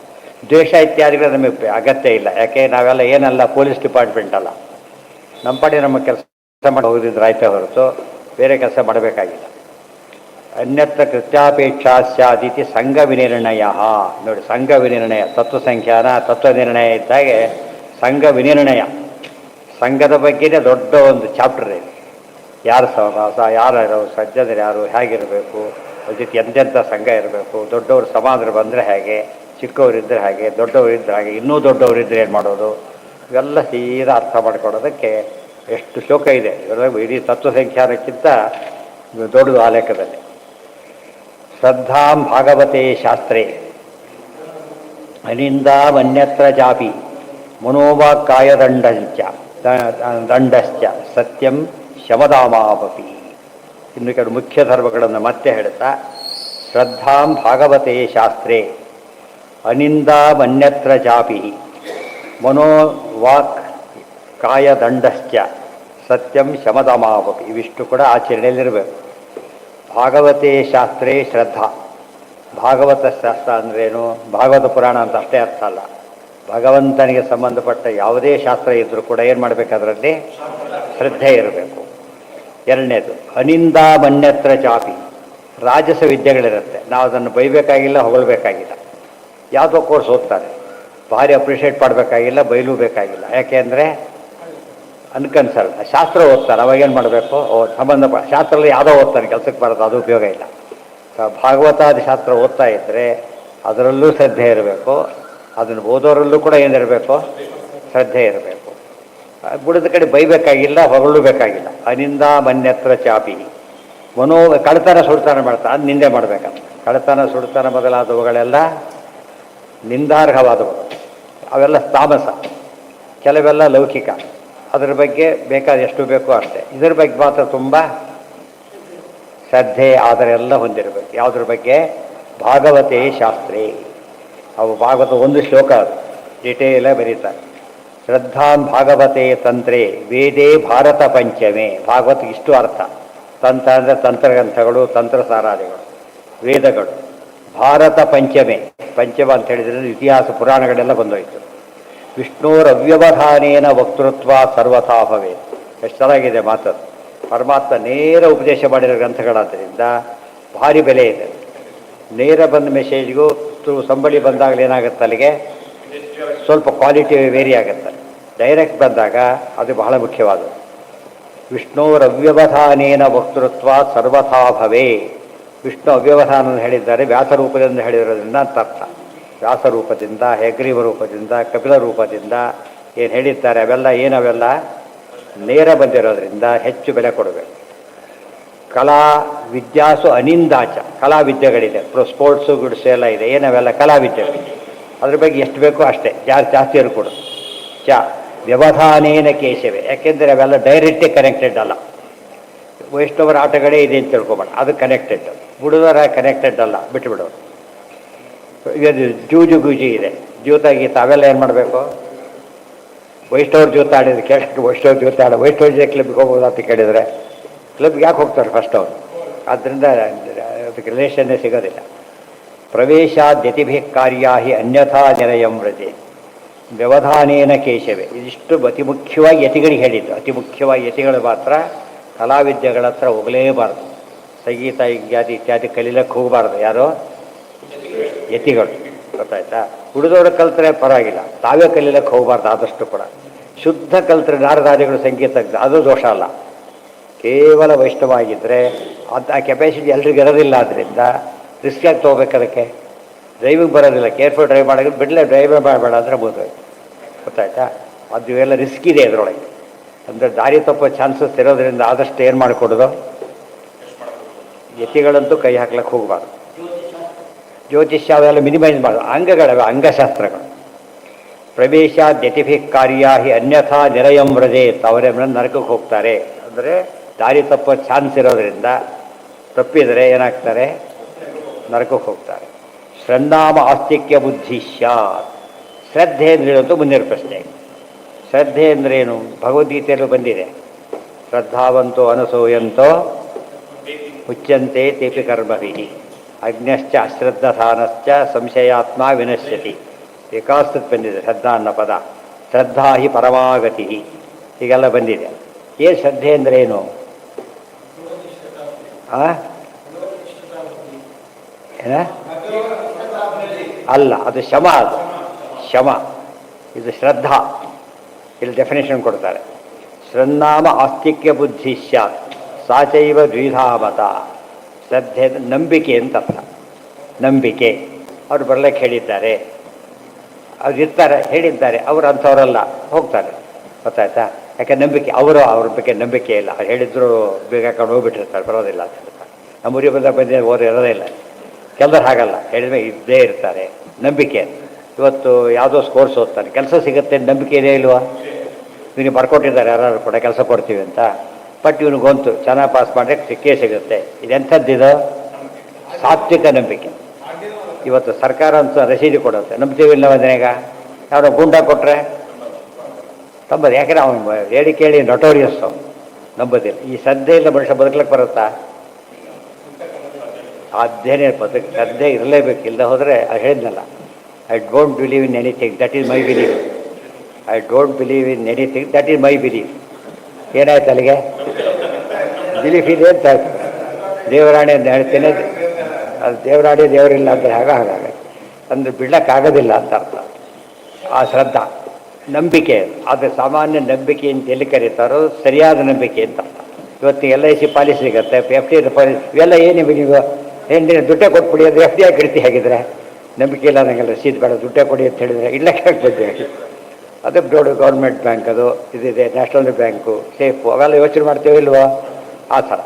S1: ದ್ವೇಷ ಇತ್ಯಾದಿಗಳು ನಮಗೆ ಅಗತ್ಯ ಇಲ್ಲ. ಯಾಕೆ ನಾವೆಲ್ಲ ಏನಲ್ಲ ಪೊಲೀಸ್ ಡಿಪಾರ್ಟ್ಮೆಂಟ್ ಅಲ್ಲ. ನಮ್ಮ ಪಾಡಿ ನಮ್ಮ ಕೆಲಸ ಮಾಡಿ ಹೋಗಿದ್ರೆ ಆಯ್ತಾ ಹೊರತು ಬೇರೆ ಕೆಲಸ ಮಾಡಬೇಕಾಗಿಲ್ಲ. ಅನ್ಯತ್ರ ಕೃತ್ಯಾಪೇಕ್ಷಾ ಸ್ಯಾದಿತಿ ಸಂಘ ವಿನಿರ್ಣಯ. ನೋಡಿ, ಸಂಘ ವಿನಿರ್ಣಯ, ತತ್ವ ಸಂಖ್ಯಾನ ತತ್ವ ನಿರ್ಣಯ ಇದ್ದಾಗೆ ಸಂಘ ವಿನಿರ್ಣಯ. ಸಂಘದ ಬಗ್ಗೆನೇ ದೊಡ್ಡ ಒಂದು ಚಾಪ್ಟರ್ ಇದೆ. ಯಾರು ಸಹವಾಸ, ಯಾರು ಸಜ್ಜನರು, ಯಾರು ಹೇಗಿರಬೇಕು, ಅವ್ರ ಜೊತೆ ಎಂತೆಂಥ ಸಂಘ ಇರಬೇಕು, ದೊಡ್ಡವರು ಸಮಾನರು ಬಂದರೆ ಹೇಗೆ, ಚಿಕ್ಕವರಿದ್ದರೆ ಹಾಗೆ, ದೊಡ್ಡವರಿದ್ದರೆ ಹಾಗೆ, ಇನ್ನೂ ದೊಡ್ಡವರಿದ್ದರೆ ಏನು ಮಾಡೋದು, ಇವೆಲ್ಲ ಸೀದಾ ಅರ್ಥ ಮಾಡ್ಕೊಳ್ಳೋದಕ್ಕೆ ಎಷ್ಟು ಶ್ಲೋಕ ಇದೆ. ಇವೆಲ್ಲ ಇಡೀ ತತ್ವ ಸಂಖ್ಯಾನಕ್ಕಿಂತ ದೊಡ್ಡದು ಆ ಲೆಕ್ಕದಲ್ಲಿ. ಶ್ರದ್ಧಾಂ ಭಾಗವತೆ ಶಾಸ್ತ್ರೇ ಅನಿಂದಾಮನ್ಯತ್ರ ಚಾಪಿ ಮನೋವಾಕ್ಕಾಯದಂಡಶ್ಚ ಸತ್ಯಂ ಶಮದಾಮಾಪಿ. ಇನ್ನು ಕೆಲವು ಮುಖ್ಯ ಧರ್ಮಗಳನ್ನು ಮತ್ತೆ ಹೇಳ್ತಾ, ಶ್ರದ್ಧಾಂ ಭಾಗವತೆ ಶಾಸ್ತ್ರೇ ಅನಿಂದಾಮನ್ಯತ್ರ ಚಾಪಿ ಮನೋವಾಕ್ ಕಾಯದಂಡಶ್ಚ ಸತ್ಯಂ ಶಮದಮಾಪಿ. ಇವಿಷ್ಟು ಕೂಡ ಆಚರಣೆಯಲ್ಲಿರಬೇಕು. ಭಾಗವತೆ ಶಾಸ್ತ್ರೇ ಶ್ರದ್ಧಾ. ಭಾಗವತ ಶಾಸ್ತ್ರ ಅಂದ್ರೇನು? ಭಾಗವತ ಪುರಾಣ ಅಂತ ಅಷ್ಟೇ ಅರ್ಥ ಅಲ್ಲ. ಭಗವಂತನಿಗೆ ಸಂಬಂಧಪಟ್ಟ ಯಾವುದೇ ಶಾಸ್ತ್ರ ಇದ್ದರೂ ಕೂಡ ಏನು ಮಾಡಬೇಕು? ಅದರಲ್ಲಿ ಶ್ರದ್ಧೆ ಇರಬೇಕು. ಎರಡನೇದು ಅನಿಂದಾಮನ್ಯತ್ರ ಚಾಪಿ. ರಾಜಸ ವಿದ್ಯೆಗಳಿರುತ್ತೆ, ನಾವು ಅದನ್ನು ಬೈಬೇಕಾಗಿಲ್ಲ, ಹೊಗಳ್ಬೇಕಾಗಿಲ್ಲ. ಯಾವುದೋ ಕೋರ್ಸ್ ಓದ್ತಾರೆ, ಭಾರಿ ಅಪ್ರಿಷಿಯೇಟ್ ಮಾಡಬೇಕಾಗಿಲ್ಲ, ಬೈಲೂ ಬೇಕಾಗಿಲ್ಲ. ಯಾಕೆ ಅಂದರೆ ಅನ್ಕನ್ಸಲ್. ಶಾಸ್ತ್ರ ಓದ್ತಾರೆ, ಅವಾಗೇನು ಮಾಡಬೇಕು? ಶಾಸ್ತ್ರದಲ್ಲಿ ಯಾವುದೋ ಓದ್ತಾನೆ, ಕೆಲಸಕ್ಕೆ ಬರೋದು, ಅದು ಉಪಯೋಗ ಇಲ್ಲ. ಭಾಗವತಾದಿ ಶಾಸ್ತ್ರ ಓದ್ತಾ ಇದ್ದರೆ ಅದರಲ್ಲೂ ಶ್ರದ್ಧೆ ಇರಬೇಕು. ಅದನ್ನು ಓದೋರಲ್ಲೂ ಕೂಡ ಏನಿರಬೇಕು? ಶ್ರದ್ಧೆ ಇರಬೇಕು. ಬುಡದ ಕಡೆ ಬೈಬೇಕಾಗಿಲ್ಲ, ಹೊಗಳು ಬೇಕಾಗಿಲ್ಲ. ಅನಿಂದಾಮನ್ಯತ್ರ ಚಾಪಿ ಕಳ್ತನ ಸುಡ್ತಾನ ಮಾಡ್ತಾ ಅದು ನಿಂದೆ ಮಾಡಬೇಕಂತ. ಕಳ್ತನ ಸುಡ್ತಾನ ಮೊದಲಾದವುಗಳೆಲ್ಲ ನಿಂದಾರ್ಹವಾದವು. ಅವೆಲ್ಲ ತಾಮಸ, ಕೆಲವೆಲ್ಲ ಲೌಕಿಕ. ಅದರ ಬಗ್ಗೆ ಬೇಕಾದ ಎಷ್ಟು ಬೇಕೋ ಅಷ್ಟೇ. ಇದರ ಬಗ್ಗೆ ಮಾತ್ರ ತುಂಬ ಶ್ರದ್ಧೆ ಆದರೆಲ್ಲ ಹೊಂದಿರಬೇಕು. ಯಾವುದ್ರ ಬಗ್ಗೆ? ಭಾಗವತೆ ಶಾಸ್ತ್ರೇ. ಅವು ಭಾಗವತ ಒಂದು ಶ್ಲೋಕ, ಡಿಟೇಲ ಬರೀತಾರೆ. ಶ್ರದ್ಧಾಂ ಭಾಗವತೆ ತಂತ್ರೇ ವೇದೇ ಭಾರತ ಪಂಚಮೇ. ಭಾಗವತ ಇಷ್ಟು ಅರ್ಥ. ತಂತ್ರ ಅಂದರೆ ತಂತ್ರಗ್ರಂಥಗಳು, ತಂತ್ರಸಾರಾದಿಗಳು, ವೇದಗಳು. ಭಾರತ ಪಂಚಮೆ, ಪಂಚಮ ಅಂತ ಹೇಳಿದ್ರೆ ಇತಿಹಾಸ ಪುರಾಣಗಳೆಲ್ಲ ಬಂದೋಯ್ತು. ವಿಷ್ಣೋರವ್ಯವಧಾನೇನ ವಕ್ತೃತ್ವ ಸರ್ವಥಾ ಭವೇತ್. ಎಷ್ಟು ಚೆನ್ನಾಗಿದೆ ಮಾತದು. ಪರಮಾತ್ಮ ನೇರ ಉಪದೇಶ ಮಾಡಿರೋ ಗ್ರಂಥಗಳಾದ್ದರಿಂದ ಭಾರಿ ಬೆಲೆ ಇದೆ. ನೇರ ಬಂದ ಮೆಸೇಜ್ಗೂ ಸಂಬಳಿ ಬಂದಾಗಲೇ ಏನಾಗುತ್ತೆ? ಅಲ್ಲಿಗೆ ಸ್ವಲ್ಪ ಕ್ವಾಲಿಟಿ ವೇರಿ ಆಗುತ್ತೆ. ಡೈರೆಕ್ಟ್ ಬಂದಾಗ ಅದು ಬಹಳ ಮುಖ್ಯವಾದದ್ದು. ವಿಷ್ಣೋರವ್ಯವಧಾನೇನ ವಕ್ತೃತ್ವ ಸರ್ವಥಾ ಭವೇ. ವಿಷ್ಣು ಅವ್ಯವಧಾನ ಹೇಳಿದ್ದಾರೆ, ವ್ಯಾಸರೂಪದಿಂದ ಹೇಳಿರೋದ್ರಿಂದ ಅಂತ ಅರ್ಥ. ವ್ಯಾಸರೂಪದಿಂದ, ಹೆಗ್ರೀವ ರೂಪದಿಂದ, ಕಪಿಲ ರೂಪದಿಂದ ಏನು ಹೇಳಿದ್ದಾರೆ ಅವೆಲ್ಲ ಏನವೆಲ್ಲ ನೇರ ಬಂದಿರೋದ್ರಿಂದ ಹೆಚ್ಚು ಬೆಲೆ ಕೊಡಬೇಕು. ಕಲಾ ವಿದ್ಯಾಸು ಅನಿಂದಾಚ. ಕಲಾವಿದ್ಯೆಗಳಿದೆ, ಸ್ಪೋರ್ಟ್ಸು ಗುಡ್ಸು ಎಲ್ಲ ಇದೆ. ಏನವೆಲ್ಲ ಕಲಾವಿದ್ಯೆಗಳು. ಅದ್ರ ಬಗ್ಗೆ ಎಷ್ಟು ಬೇಕೋ ಅಷ್ಟೇ, ಜಾಸ್ತಿ ಕೊಡು. ವ್ಯವಧಾನೇನ ಕೇಶವೇ. ಯಾಕೆಂದರೆ ಅವೆಲ್ಲ ಡೈರೆಕ್ಟೇ ಕನೆಕ್ಟೆಡ್ ಅಲ್ಲ. ವೈಷ್ಣವರ ಆಟಗಳೇ ಇದೆ ಅಂತ ತಿಳ್ಕೊಬೇಡ, ಅದು ಕನೆಕ್ಟೆಡ್. ಬುಡದವರ ಕನೆಕ್ಟೆಡ್ ಅಲ್ಲ, ಬಿಟ್ಟುಬಿಡೋರು. ಇದು ಜೂಜು ಗೂಜಿ ಇದೆ, ಜೂತ ಗೀತ, ಅವೆಲ್ಲ ಏನು ಮಾಡಬೇಕು? ವೈಷ್ಣವ್ರ ಜೂತ ಆಡಿದ್ರೆ ಕೇಳಿದ್ರೆ ವೈಷ್ಣವ್ರ ಜೂತ ವೈಷ್ಣವ ಕ್ಲಬ್ಗೆ ಹೋಗ್ಬೋದು ಅಂತ ಕೇಳಿದರೆ ಕ್ಲಬ್ಗೆ ಯಾಕೆ ಹೋಗ್ತಾರೆ ಫಸ್ಟ್ ಅವರು? ಆದ್ದರಿಂದ ಅದಕ್ಕೆ ರಿಲೇಷನ್ನೇ ಸಿಗೋದಿಲ್ಲ. ಪ್ರವೇಶಾದ್ಯತಿಭಿ ಕಾರ್ಯಾ ಹಿ ಅನ್ಯಥಾ ನಿರಯಂ ವ್ರಜೆ ವ್ಯವಧಾನೇನ ಕೇಶವೇ. ಇದಿಷ್ಟು ಅತಿ ಮುಖ್ಯವಾಗಿ ಯತಿಗಳಿಗೆ ಹೇಳಿದ್ದು. ಅತಿ ಮುಖ್ಯವಾಗಿ ಯತಿಗಳು ಮಾತ್ರ ಕಲಾವಿದ್ಯೆಗಳ ಹತ್ರ ಹೋಗಲೇಬಾರ್ದು. ಸಂಗೀತ ಇತ್ಯಾದಿ ಕಲೀಲಕ್ಕೆ ಹೋಗಬಾರ್ದು. ಯಾರೋ ಯತಿಗಳು, ಗೊತ್ತಾಯ್ತಾ? ಉಳಿದವರು ಕಲ್ತ್ರೆ ಪರವಾಗಿಲ್ಲ, ತಾವೇ ಕಲೀಲಕ್ಕೆ ಹೋಗಬಾರ್ದು. ಆದಷ್ಟು ಕೂಡ ಶುದ್ಧ ಕಲ್ತ್ರೆ ನಾರದಾದಿಗಳು ಸಂಗೀತಜ್ಞ, ಅದು ದೋಷ ಅಲ್ಲ. ಕೇವಲ ವೈಷ್ಣವ ಆಗಿದ್ದರೆ ಅದು ಆ ಕೆಪಾಸಿಟಿ ಎಲ್ರಿಗೂ ಇರೋದಿಲ್ಲ. ಆದ್ದರಿಂದ ರಿಸ್ಕ್ ಆಗಿ ತೊಗೋಬೇಕು. ಅದಕ್ಕೆ ಡ್ರೈವಿಂಗ್ ಬರೋದಿಲ್ಲ, ಕೇರ್ಫುಲ್ ಡ್ರೈವ್ ಮಾಡೋದು ಬಿಡಲೇ, ಡ್ರೈವೇ ಮಾಡಬೇಡ ಅಂದರೆ ಬೋದಾಯ್ತು. ಗೊತ್ತಾಯ್ತಾ? ಅದು ಎಲ್ಲ ರಿಸ್ಕ್ ಇದೆ ಇದರೊಳಗೆ. ಅಂದರೆ ದಾರಿ ತಪ್ಪೋ ಚಾನ್ಸಸ್ ಇರೋದ್ರಿಂದ ಆದಷ್ಟು ಏನು ಮಾಡಿಕೊಡೋದು? ಯತಿಗಳಂತೂ ಕೈ ಹಾಕ್ಲಿಕ್ಕೆ ಹೋಗಬಾರ್ದು. ಜ್ಯೋತಿಷ್ಯ ಅವೆಲ್ಲ ಮಿನಿಮೈಸ್ ಮಾಡೋದು. ಅಂಗಗಳವೆ, ಅಂಗಶಾಸ್ತ್ರಗಳು. ಪ್ರವೇಶಾದ್ಯತಿಭಿ ಕಾರ್ಯಾ ಹಿ ಅನ್ಯಥಾ ನಿರಯಂ ವ್ರಜೇತ್. ಅವರೇ ನರಕಕ್ಕೆ ಹೋಗ್ತಾರೆ. ಅಂದರೆ ದಾರಿ ತಪ್ಪೋ ಚಾನ್ಸ್ ಇರೋದರಿಂದ ತಪ್ಪಿದರೆ ಏನಾಗ್ತಾರೆ? ನರಕಕ್ಕೆ ಹೋಗ್ತಾರೆ. ಶ್ರದ್ಧಾಮ ಆಸ್ತಿಕ್ಯ ಬುದ್ಧಿ ಸ್ಯಾತ್. ಶ್ರದ್ಧೆ ಅಂದ್ರೇನಂತೂ ಮುಂದಿನ ಪ್ರಶ್ನೆ. ಶ್ರದ್ಧೆ ಅಂದ್ರೇನು? ಭಗವದ್ಗೀತೆಯಲ್ಲೂ ಬಂದಿದೆ. ಶ್ರದ್ಧಾವಂತೋ ಅನಸೂಯಂತೋ ಮುಚ್ಯಂತೆ ತೇಪಿ ಕರ್ಮಭಿಃ ಅಜ್ಞಶ್ಚ ಅಶ್ರದ್ಧಾನಶ್ಚ ಸಂಶಯಾತ್ಮ ವಿನಶ್ಯತಿ. ಏಕಾಸ್ತತ್ ಬಂದಿದೆ ಶ್ರದ್ಧಾ ಅನ್ನೋ ಪದ. ಶ್ರದ್ಧಾ ಹಿ ಪರಮಾಗತಿ ಹೀಗೆಲ್ಲ ಬಂದಿದೆ. ಏನು ಶ್ರದ್ಧೆ ಅಂದರೆ ಏನು? ಏನ ಅಲ್ಲ, ಅದು ಶಮ. ಅದು ಶಮ, ಇದು ಶ್ರದ್ಧಾ. ಇಲ್ಲಿ ಡೆಫಿನೇಷನ್ ಕೊಡ್ತಾರೆ. ಶ್ರನ್ನಾಮ ಆಸ್ತಿಕ್ಯ ಬುದ್ಧಿ ಸ್ಯಾತ್ ಸಾಚೈವ ದ್ವಿಧಾ ಮತ. ಶ್ರದ್ಧೆ ನಂಬಿಕೆ ಅಂತ ಅರ್ಥ. ನಂಬಿಕೆ ಅವರು ಬರ್ಲಿಕ್ಕೆ ಹೇಳಿದ್ದಾರೆ, ಅವ್ರು ಇರ್ತಾರೆ, ಹೇಳಿದ್ದಾರೆ, ಅವರು ಅಂಥವರೆಲ್ಲ ಹೋಗ್ತಾರೆ. ಗೊತ್ತಾಯ್ತಾ? ಯಾಕೆ ನಂಬಿಕೆ, ಅವ್ರ ಬಗ್ಗೆ ನಂಬಿಕೆ ಇಲ್ಲ. ಅವ್ರು ಹೇಳಿದ್ರು ಬೇಗ ಹಾಕೊಂಡು ಹೋಗ್ಬಿಟ್ಟಿರ್ತಾರೆ, ಬರೋದಿಲ್ಲ ಅಂತ ಹೇಳ್ತಾರೆ. ನಮ್ಮೂರಿಗೆ ಬಂದಿದ್ದು ಓದು ಇರೋದೇ ಇಲ್ಲ. ಕೆಲವರು ಹಾಗಲ್ಲ, ಹೇಳಿದ್ರೆ ಇದ್ದೇ ಇರ್ತಾರೆ. ನಂಬಿಕೆ. ಇವತ್ತು ಯಾವುದೋ ಕೋರ್ಸ್ ಓದ್ತಾನೆ, ಕೆಲಸ ಸಿಗುತ್ತೆ, ನಂಬಿಕೆ ಇದೇ ಇಲ್ವಾ? ಇವನಿಗೆ ಬರ್ಕೊಟ್ಟಿದ್ದಾರೆ ಯಾರು ಕೂಡ ಕೆಲಸ ಕೊಡ್ತೀವಿ ಅಂತ. ಬಟ್ ಇವನಿಗೊಂತು ಚೆನ್ನಾಗಿ ಪಾಸ್ ಮಾಡಿದ್ರೆ ಸಿಕ್ಕೇ ಸಿಗುತ್ತೆ. ಇದೆಂಥದ್ದಿದು? ಸಾತ್ವಿಕ ನಂಬಿಕೆ. ಇವತ್ತು ಸರ್ಕಾರ ಅಂತ ರಸೀದಿ ಕೊಡುತ್ತೆ, ನಂಬ್ತೀವಿಲ್ಲ ಮನೆಯಾಗ. ಯಾರೋ ಗುಂಡ ಕೊಟ್ಟರೆ ನಂಬೋದು. ಯಾಕೆಂದ್ರೆ ಅವನು ಹೇಳಿ ಕೇಳಿ ನಟೋರಿಯಸ್, ನಂಬೋದಿಲ್ಲ. ಈ ಶ್ರದ್ಧೆಯಿಂದ ಮನುಷ್ಯ ಬದುಕಲಿಕ್ಕೆ ಬರುತ್ತಾ? ಸಾಧ್ಯನೇ ಶ್ರದ್ಧೆ ಇರಲೇಬೇಕು. ಇಲ್ಲದೆ ಹೋದರೆ ಅದು ಹೇಳಿದ್ನಲ್ಲ, I don't believe in anything that is my believe. I don't believe in anything that is my believe. ಏನಾಯ್ತು ಅಲ್ಲಿಗೆ? ಬಿಲೀಫ್ ಇದೆ ಅಂತ ದೇವರಾಣಿ ಅಂತ ಹೇಳ್ತೇನೆ. ಅದು ದೇವರಾಣಿ ದೇವರಿಲ್ಲ ಅಂದರೆ ಹಾಗಾಗತ್ತೆ ಅಂದರೆ ಬಿಡೋಕ್ಕಾಗೋದಿಲ್ಲ ಅಂತ ಅರ್ಥ. ಆ ಶ್ರದ್ಧಾ ನಂಬಿಕೆ. ಆದರೆ ಸಾಮಾನ್ಯ ನಂಬಿಕೆ ಅಂತ ಎಲ್ಲಿ ಕರೀತಾರೋ ಸರಿಯಾದ ನಂಬಿಕೆ ಅಂತ ಅರ್ಥ. ಇವತ್ತು LIC ಪಾಲಿಸಿ ಸಿಗುತ್ತೆ, FD ಪಾಲಿಸಿ, ಇವೆಲ್ಲ ಏನಿವೆ? ನೀವು ಏನು ದುಡ್ಡೇ ಕೊಟ್ಬಿಡಿ ಅಂದರೆ FD ಆಗಿ ಇಡ್ತಿ ಹಾಗಿದ್ರೆ ನಂಬಿಕೆ ಇಲ್ಲ ನನಗೆಲ್ಲ ರಸೀದ್ ಬೇಡ ದುಡ್ಡೇ ಕೊಡಿ ಅಂತ ಹೇಳಿದರೆ ಇಲ್ಲಕ್ಕೆ ಬಂದೆ. ಅದು ದೊಡ್ಡ ಗೌರ್ಮೆಂಟ್ ಬ್ಯಾಂಕ್, ಅದು ಇದಿದೆ, ನ್ಯಾಷನಲ್ ಬ್ಯಾಂಕು, ಸೇಫು, ಅವೆಲ್ಲ ಯೋಚನೆ ಮಾಡ್ತೇವೆ ಇಲ್ವೋ? ಆ ಥರ.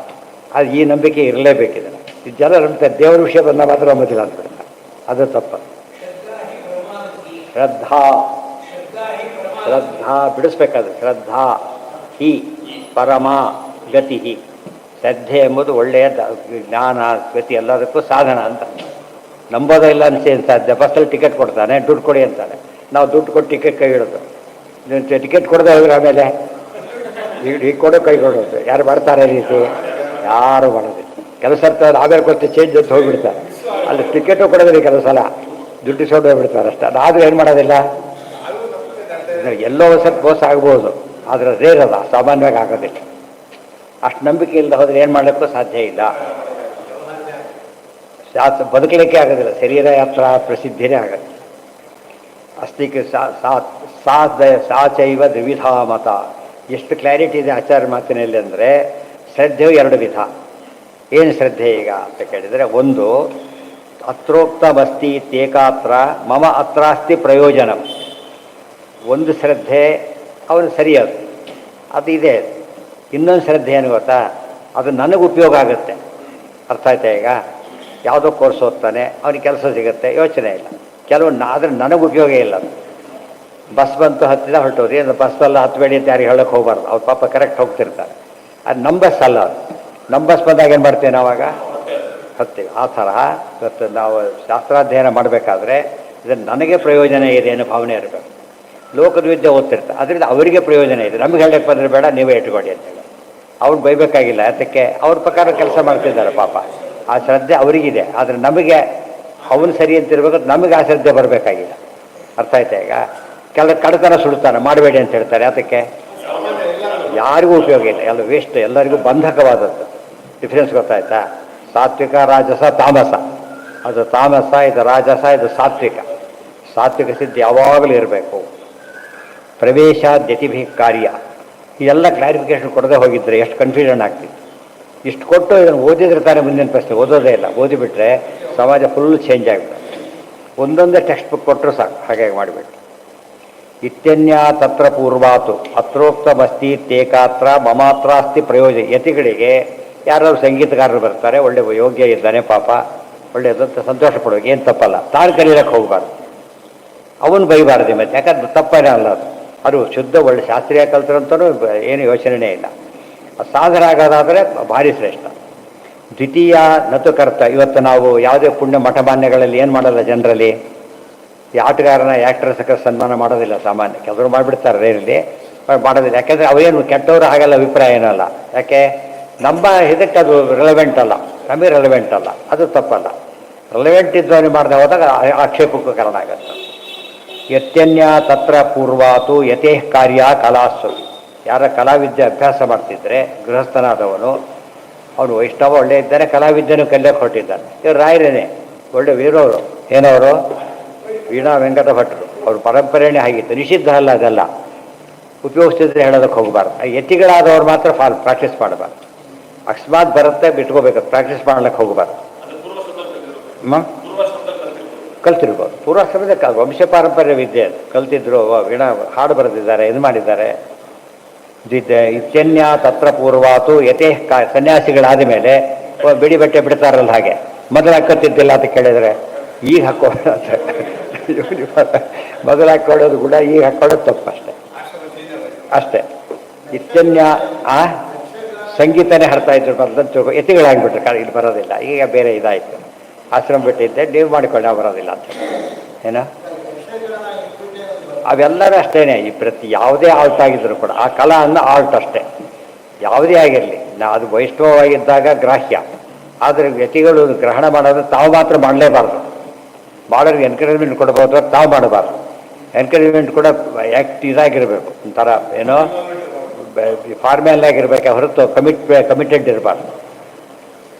S1: ಅದು ಈ ನಂಬಿಕೆ ಇರಲೇಬೇಕಿದೆ. ಇದು ಜನ ನಂಬ್ತಾರೆ, ದೇವರ ವಿಷಯ ಬಂದ ಮಾತ್ರ ನಂಬೋದಿಲ್ಲ ಅಂದ್ಬಿಡ್ತಾರೆ. ಅದು ತಪ್ಪು. ಶ್ರದ್ಧಾ ಶ್ರದ್ಧಾ ಬಿಡಿಸ್ಬೇಕಾದ್ರೆ ಶ್ರದ್ಧಾ ಹಿ ಪರಮ ಗತಿ. ಶ್ರದ್ಧೆ ಎಂಬುದು ಒಳ್ಳೆಯ ಜ್ಞಾನ, ಗತಿ, ಎಲ್ಲದಕ್ಕೂ ಸಾಧನ ಅಂತ. ನಂಬೋದೇ ಇಲ್ಲ ಅನ್ಸೇನು ಸಾಧ್ಯ? ಬಸ್ಸಲ್ಲಿ ಟಿಕೆಟ್ ಕೊಡ್ತಾನೆ, ದುಡ್ಡು ಕೊಡಿ ಅಂತಾನೆ. ನಾವು ದುಡ್ಡು ಕೊಟ್ಟು ಟಿಕೆಟ್ ಕೈ ಇಡೋದು. ಟಿಕೆಟ್ ಕೊಡದೆ ಹೋದ್ರೆ ಆಮೇಲೆ ಈಗ ಕೊಡೋ ಕೈ ಕೊಡೋದು. ಯಾರು ಮಾಡ್ತಾರೆ ರೀತಿ? ಯಾರು ಮಾಡೋದಿಲ್ಲ. ಕೆಲಸ ಇರ್ತಾರೆ, ಆಮೇಲೆ ಕೊಡ್ತೀವಿ ಚೇಂಜ್ ಅಂತ ಹೋಗಿಬಿಡ್ತಾರೆ. ಅಲ್ಲಿ ಟಿಕೆಟು ಕೊಡೋದಿಲ್ಲ, ಕೆಲವು ಸಲ ದುಡ್ಡು ಸೋಡು ಹೋಗ್ಬಿಡ್ತಾರೆ ಅಷ್ಟೇ. ಅದಾದರೂ ಏನು ಮಾಡೋದಿಲ್ಲ. ಎಲ್ಲೋ ಸ್ವಲ್ಪ ಮೋಸ ಆಗ್ಬೋದು, ಆದರೆ ರೇರಲ್ಲ, ಸಾಮಾನ್ಯವಾಗಿ ಆಗೋದಿಲ್ಲ. ಅಷ್ಟು ನಂಬಿಕೆ ಇಲ್ಲದೆ ಹೋದರೆ ಏನು ಮಾಡಲಿಕ್ಕೂ ಸಾಧ್ಯ ಇಲ್ಲ. ಬದುಕಲಿಕ್ಕೆ ಆಗೋದಿಲ್ಲ. ಶರೀರ ಯಾತ್ರ ಪ್ರಸಿದ್ಧಿನೇ ಆಗುತ್ತೆ. ಅಸ್ತಿಕೆ ಸಾಚೈವ ದ್ವಿಧಾ ಮತ. ಎಷ್ಟು ಕ್ಲಾರಿಟಿ ಇದೆ ಆಚಾರ್ಯ ಮಾತಿನಲ್ಲಿ ಅಂದರೆ, ಶ್ರದ್ಧೆಯು ಎರಡು ವಿಧ. ಏನು ಶ್ರದ್ಧೆ ಈಗ ಅಂತ ಕೇಳಿದರೆ, ಒಂದು ಅತ್ರೋಕ್ತಮಸ್ತಿ ತೇಕಾತ್ರ ಮಮ ಅತ್ರಾಸ್ತಿ ಪ್ರಯೋಜನ. ಒಂದು ಶ್ರದ್ಧೆ ಅವನು ಸರಿಯದು, ಅದು ಇದೆ. ಇನ್ನೊಂದು ಶ್ರದ್ಧೆ ಏನು ಗೊತ್ತಾ? ಅದು ನನಗೆ ಉಪಯೋಗ ಆಗುತ್ತೆ. ಅರ್ಥ ಆಯ್ತಾ? ಈಗ ಯಾವುದೋ ಕೋರ್ಸ್ ಓದ್ತಾನೆ, ಅವನಿಗೆ ಕೆಲಸ ಸಿಗುತ್ತೆ, ಯೋಚನೆ ಇಲ್ಲ. ಕೆಲವೊಂದು ಆದರೆ ನನಗೆ ಉಪಯೋಗ ಇಲ್ಲ. ಬಸ್ ಬಂತು, ಹತ್ತಿದ ಹೊರಟೋರಿ, ಅದು ಬಸ್ಸೆಲ್ಲ ಹತ್ತಬೇಡಿ ಅಂತ ಯಾರಿಗೆ ಹೇಳೋಕ್ಕೆ ಹೋಗಬಾರ್ದು. ಅವ್ರು ಪಾಪ ಕರೆಕ್ಟ್ ಹೋಗ್ತಿರ್ತಾರೆ. ಅದು ನಮ್ಮ ಬಸ್ ಅಲ್ಲ. ಅದು ನಮ್ಮ ಬಸ್ ಬಂದಾಗ ಏನು ಮಾಡ್ತೇವೆ ನಾವಾಗ? ಹತ್ತೀವಿ. ಆ ಥರ ಇವತ್ತು ನಾವು ಶಾಸ್ತ್ರಾಧ್ಯಯನ ಮಾಡಬೇಕಾದ್ರೆ ಇದನ್ನು ನನಗೆ ಪ್ರಯೋಜನ ಇದೆ ಅನ್ನೋ ಭಾವನೆ ಇರಬೇಕು. ಲೋಕದ ವಿದ್ಯೆ ಓದ್ತಿರ್ತಾರೆ, ಅದರಿಂದ ಅವರಿಗೆ ಪ್ರಯೋಜನ ಇದೆ. ನಮಗೆ ಹೇಳಕ್ಕೆ ಬಂದರೆ ಬೇಡ, ನೀವೇ ಇಟ್ಕೊಡಿ ಅಂತೇಳಿ ಅವ್ರು ಬೈಬೇಕಾಗಿಲ್ಲ. ಅದಕ್ಕೆ ಅವ್ರ ಪ್ರಕಾರ ಕೆಲಸ ಮಾಡ್ತಿದ್ದಾರೆ ಪಾಪ. ಆ ಶ್ರದ್ಧೆ ಅವರಿಗಿದೆ, ಆದರೆ ನಮಗೆ ಅವನು ಸರಿ ಅಂತಿರ್ಬೇಕು, ನಮಗೆ ಆ ಶ್ರದ್ಧೆ ಬರಬೇಕಾಗಿಲ್ಲ. ಅರ್ಥ ಆಯ್ತಾ? ಈಗ ಕಡತನ ಸುಡ್ತಾನೆ, ಮಾಡಬೇಡಿ ಅಂತ ಹೇಳ್ತಾರೆ. ಅದಕ್ಕೆ ಯಾರಿಗೂ ಉಪಯೋಗ ಇಲ್ಲ, ಎಲ್ಲ ವೇಸ್ಟ್, ಎಲ್ಲರಿಗೂ ಬಂಧಕವಾದದ್ದು. ಡಿಫ್ರೆನ್ಸ್ ಗೊತ್ತಾಯ್ತಾ? ಸಾತ್ವಿಕ, ರಾಜಸ, ತಾಮಸ. ಅದು ತಾಮಸ, ಇದು ರಾಜಸ, ಇದು ಸಾತ್ವಿಕ. ಸಾತ್ವಿಕ ಸಿದ್ಧಿ ಯಾವಾಗಲೂ ಇರಬೇಕು. ಪ್ರವೇಶ ದ್ಯತಿಭಿ ಕಾರ್ಯ. ಇದೆಲ್ಲ ಕ್ಲಾರಿಫಿಕೇಶನ್ ಕೊಡದೆ ಹೋಗಿದ್ರೆ ಎಷ್ಟು ಕನ್ಫ್ಯೂಷನ್ ಆಗ್ತಿತ್ತು. ಇಷ್ಟು ಕೊಟ್ಟು ಇದನ್ನು ಓದಿದ್ರೆ ತಾನೇ ಮುಂದಿನ ಪ್ರಶ್ನೆ. ಓದೋದೇ ಇಲ್ಲ, ಓದಿಬಿಟ್ರೆ ಸಮಾಜ ಫುಲ್ ಚೇಂಜ್ ಆಗಿಬಿಡುತ್ತೆ. ಒಂದೊಂದೇ ಟೆಕ್ಸ್ಟ್ ಬುಕ್ ಕೊಟ್ಟರು ಸಾಕು, ಹಾಗೆ ಮಾಡಿಬಿಟ್ಟು. ಇತ್ಯನ್ಯ ತತ್ರ ಪೂರ್ವಾತು ಅತ್ರೋಕ್ತಮಸ್ತಿ ತೇಕಾತ್ರ ಮಮಾತ್ರಾಸ್ತಿ ಪ್ರಯೋಜನ. ಯತಿಗಳಿಗೆ ಯಾರಾದ್ರು ಸಂಗೀತಗಾರರು ಬರ್ತಾರೆ, ಒಳ್ಳೆ ಯೋಗ್ಯ ಇದ್ದಾನೆ ಪಾಪ, ಒಳ್ಳೆಯದಂತ ಸಂತೋಷ ಪಡಬೇಕು, ಏನು ತಪ್ಪಲ್ಲ. ತಾನು ಕಲೀಲಕ್ಕೆ ಹೋಗಬಾರ್ದು, ಅವನು ಬೈಬಾರ್ದು. ಮತ್ತೆ ಯಾಕಂದ್ರೆ ತಪ್ಪೇನೇ ಅಲ್ಲ ಅದು. ಅದು ಶುದ್ಧ ಒಳ್ಳೆ ಶಾಸ್ತ್ರೀಯ ಕಲ್ತರಂತೂ ಏನು ಯೋಚನೆಯೇ ಇಲ್ಲ. ಸಾಧನ ಆಗೋದಾದರೆ ಭಾರಿ ಶ್ರೇಷ್ಠ. ದ್ವಿತೀಯ ನತು ಕರ್ತ. ಇವತ್ತು ನಾವು ಯಾವುದೇ ಪುಣ್ಯ ಮಠಮಾನ್ಯಗಳಲ್ಲಿ ಏನು ಮಾಡಲ್ಲ ಜನರಲ್ಲಿ, ಈ ಆಟಗಾರನ ಆ್ಯಕ್ಟ್ರೆಸ್ಗೆ ಸನ್ಮಾನ ಮಾಡೋದಿಲ್ಲ ಸಾಮಾನ್ಯ. ಕೆಲವರು ಮಾಡಿಬಿಡ್ತಾರೆ ರೇರಲ್ಲಿ, ಮಾಡೋದಿಲ್ಲ. ಯಾಕೆಂದರೆ ಅವೇನು ಕೆಟ್ಟವರು ಹಾಗೆಲ್ಲ ಅಭಿಪ್ರಾಯ ಏನಲ್ಲ. ಯಾಕೆ? ನಮ್ಮ ಇದಕ್ಕೆ ಅದು ರಿಲೆವೆಂಟ್ ಅಲ್ಲ, ನಮಗೆ ರೆಲೆವೆಂಟ್ ಅಲ್ಲ, ಅದು ತಪ್ಪಲ್ಲ. ರಿಲೆವೆಂಟ್ ಇದ್ದವನು ಮಾಡದೆ ಹೋದಾಗ ಆಕ್ಷೇಪಕ್ಕೂ ಕಾರಣ ಆಗುತ್ತೆ. ಯತ್ಯನ್ಯ ತತ್ರ ಪೂರ್ವಾತು ಯತೇ ಕಾರ್ಯ ಕಲಾಸ್ವ. ಯಾರ ಕಲಾವಿದ್ಯೆ ಅಭ್ಯಾಸ ಮಾಡ್ತಿದ್ರೆ ಗೃಹಸ್ಥನಾದವನು, ಅವನು ವೈಷ್ಣವ ಒಳ್ಳೆ ಇದ್ದಾನೆ, ಕಲಾವಿದ್ಯೆನೂ ಕಲಿಯಕ್ಕೆ ಹೊರಟಿದ್ದಾನೆ. ಇವರು ರಾಯರೇನೆ ಒಳ್ಳೆ ವೀರವರು, ಏನವರು ವೀಣಾ ವೆಂಕಟ ಭಟ್ರು, ಅವ್ರ ಪರಂಪರೆಯೇ ಆಗಿತ್ತು. ನಿಷಿದ್ಧ ಅಲ್ಲ ಅದೆಲ್ಲ, ಉಪಯೋಗಿಸ್ತಿದ್ರೆ ಹೇಳೋದಕ್ಕೆ ಹೋಗಬಾರ್ದು. ಯತಿಗಳಾದವ್ರು ಮಾತ್ರ ಪ್ರಾಕ್ಟೀಸ್ ಮಾಡಬಾರ್ದು. ಅಕಸ್ಮಾತ್ ಬರುತ್ತೆ ಬಿಟ್ಕೋಬೇಕು, ಪ್ರಾಕ್ಟೀಸ್ ಮಾಡ್ಲಿಕ್ಕೆ ಹೋಗಬಾರ್ದು. ಕಲ್ತಿರ್ಬೋದು, ಪೂರ್ವಾಶ್ರಮದ ವಂಶ ಪಾರಂಪರ್ಯ ವಿದ್ಯೆ ಅದು ಕಲ್ತಿದ್ರು. ವೀಣಾ ಹಾಡು ಬರೆದಿದ್ದಾರೆ, ಇದು ಮಾಡಿದ್ದಾರೆ. ಇತ್ಯನ್ಯ ತತ್ರ ಪೂರ್ವಾತು ಯತೇ ಸನ್ಯಾಸಿಗಳಾದ ಮೇಲೆ ಬಿಡಿ ಬಟ್ಟೆ ಬಿಡ್ತಾರಲ್ಲ, ಹಾಗೆ ಮೊದಲು ಹಾಕೋತಿದ್ದಿಲ್ಲ ಅಂತ ಕೇಳಿದರೆ ಈಗ ಹಾಕೋದು ಮೊದಲು ಹಾಕೊಳ್ಳೋದು ಕೂಡ ಈಗ ಹಾಕೊಳ್ಳೋದು ತಪ್ಪು ಅಷ್ಟೇ ಅಷ್ಟೇ. ಇತ್ಯನ್ಯ ಸಂಗೀತನೇ ಹಾಡ್ತಾ ಇದ್ರು ಮೊದಲಂತೂ ಯತಿಗಳಾಗಿಬಿಟ್ರು, ಇಲ್ಲಿ ಬರೋದಿಲ್ಲ. ಈಗ ಬೇರೆ ಇದಾಯಿತು, ಆಶ್ರಮ ಬಿಟ್ಟಿದ್ದೆ, ನೀವು ಮಾಡಿಕೊಳ್ಳಿ, ನಾವು ಬರೋದಿಲ್ಲ ಅಂತ. ಏನೋ ಅವೆಲ್ಲರೂ ಅಷ್ಟೇ. ಈ ಪ್ರತಿ ಯಾವುದೇ ಆರ್ಟ್ ಆಗಿದ್ರು ಕೂಡ ಆ ಕಲಾ ಅನ್ನೋ ಆರ್ಟ್ ಅಷ್ಟೇ, ಯಾವುದೇ ಆಗಿರಲಿ. ಅದು ವೈಷ್ಣವವಾಗಿದ್ದಾಗ ಗ್ರಾಹ್ಯ, ಆದರೆ ಯತಿಗಳು ಗ್ರಹಣ ಮಾಡೋದು ತಾವು ಮಾತ್ರ ಮಾಡಲೇಬಾರ್ದು. ಮಾಡೋರಿಗೆ ಎನ್ಕರೇಜ್ಮೆಂಟ್ ಕೊಡ್ಬೋದು, ತಾವು ಮಾಡಬಾರ್ದು. ಎನ್ಕರೇಜ್ಮೆಂಟ್ ಕೂಡ ಇದಾಗಿರಬೇಕು, ಒಂಥರ ಏನೋ ಫಾರ್ಮ್ಯಾಲ್ ಆಗಿರ್ಬೇಕು ಹೊರತು ಕಮಿಟೆಡ್ ಇರಬಾರ್ದು.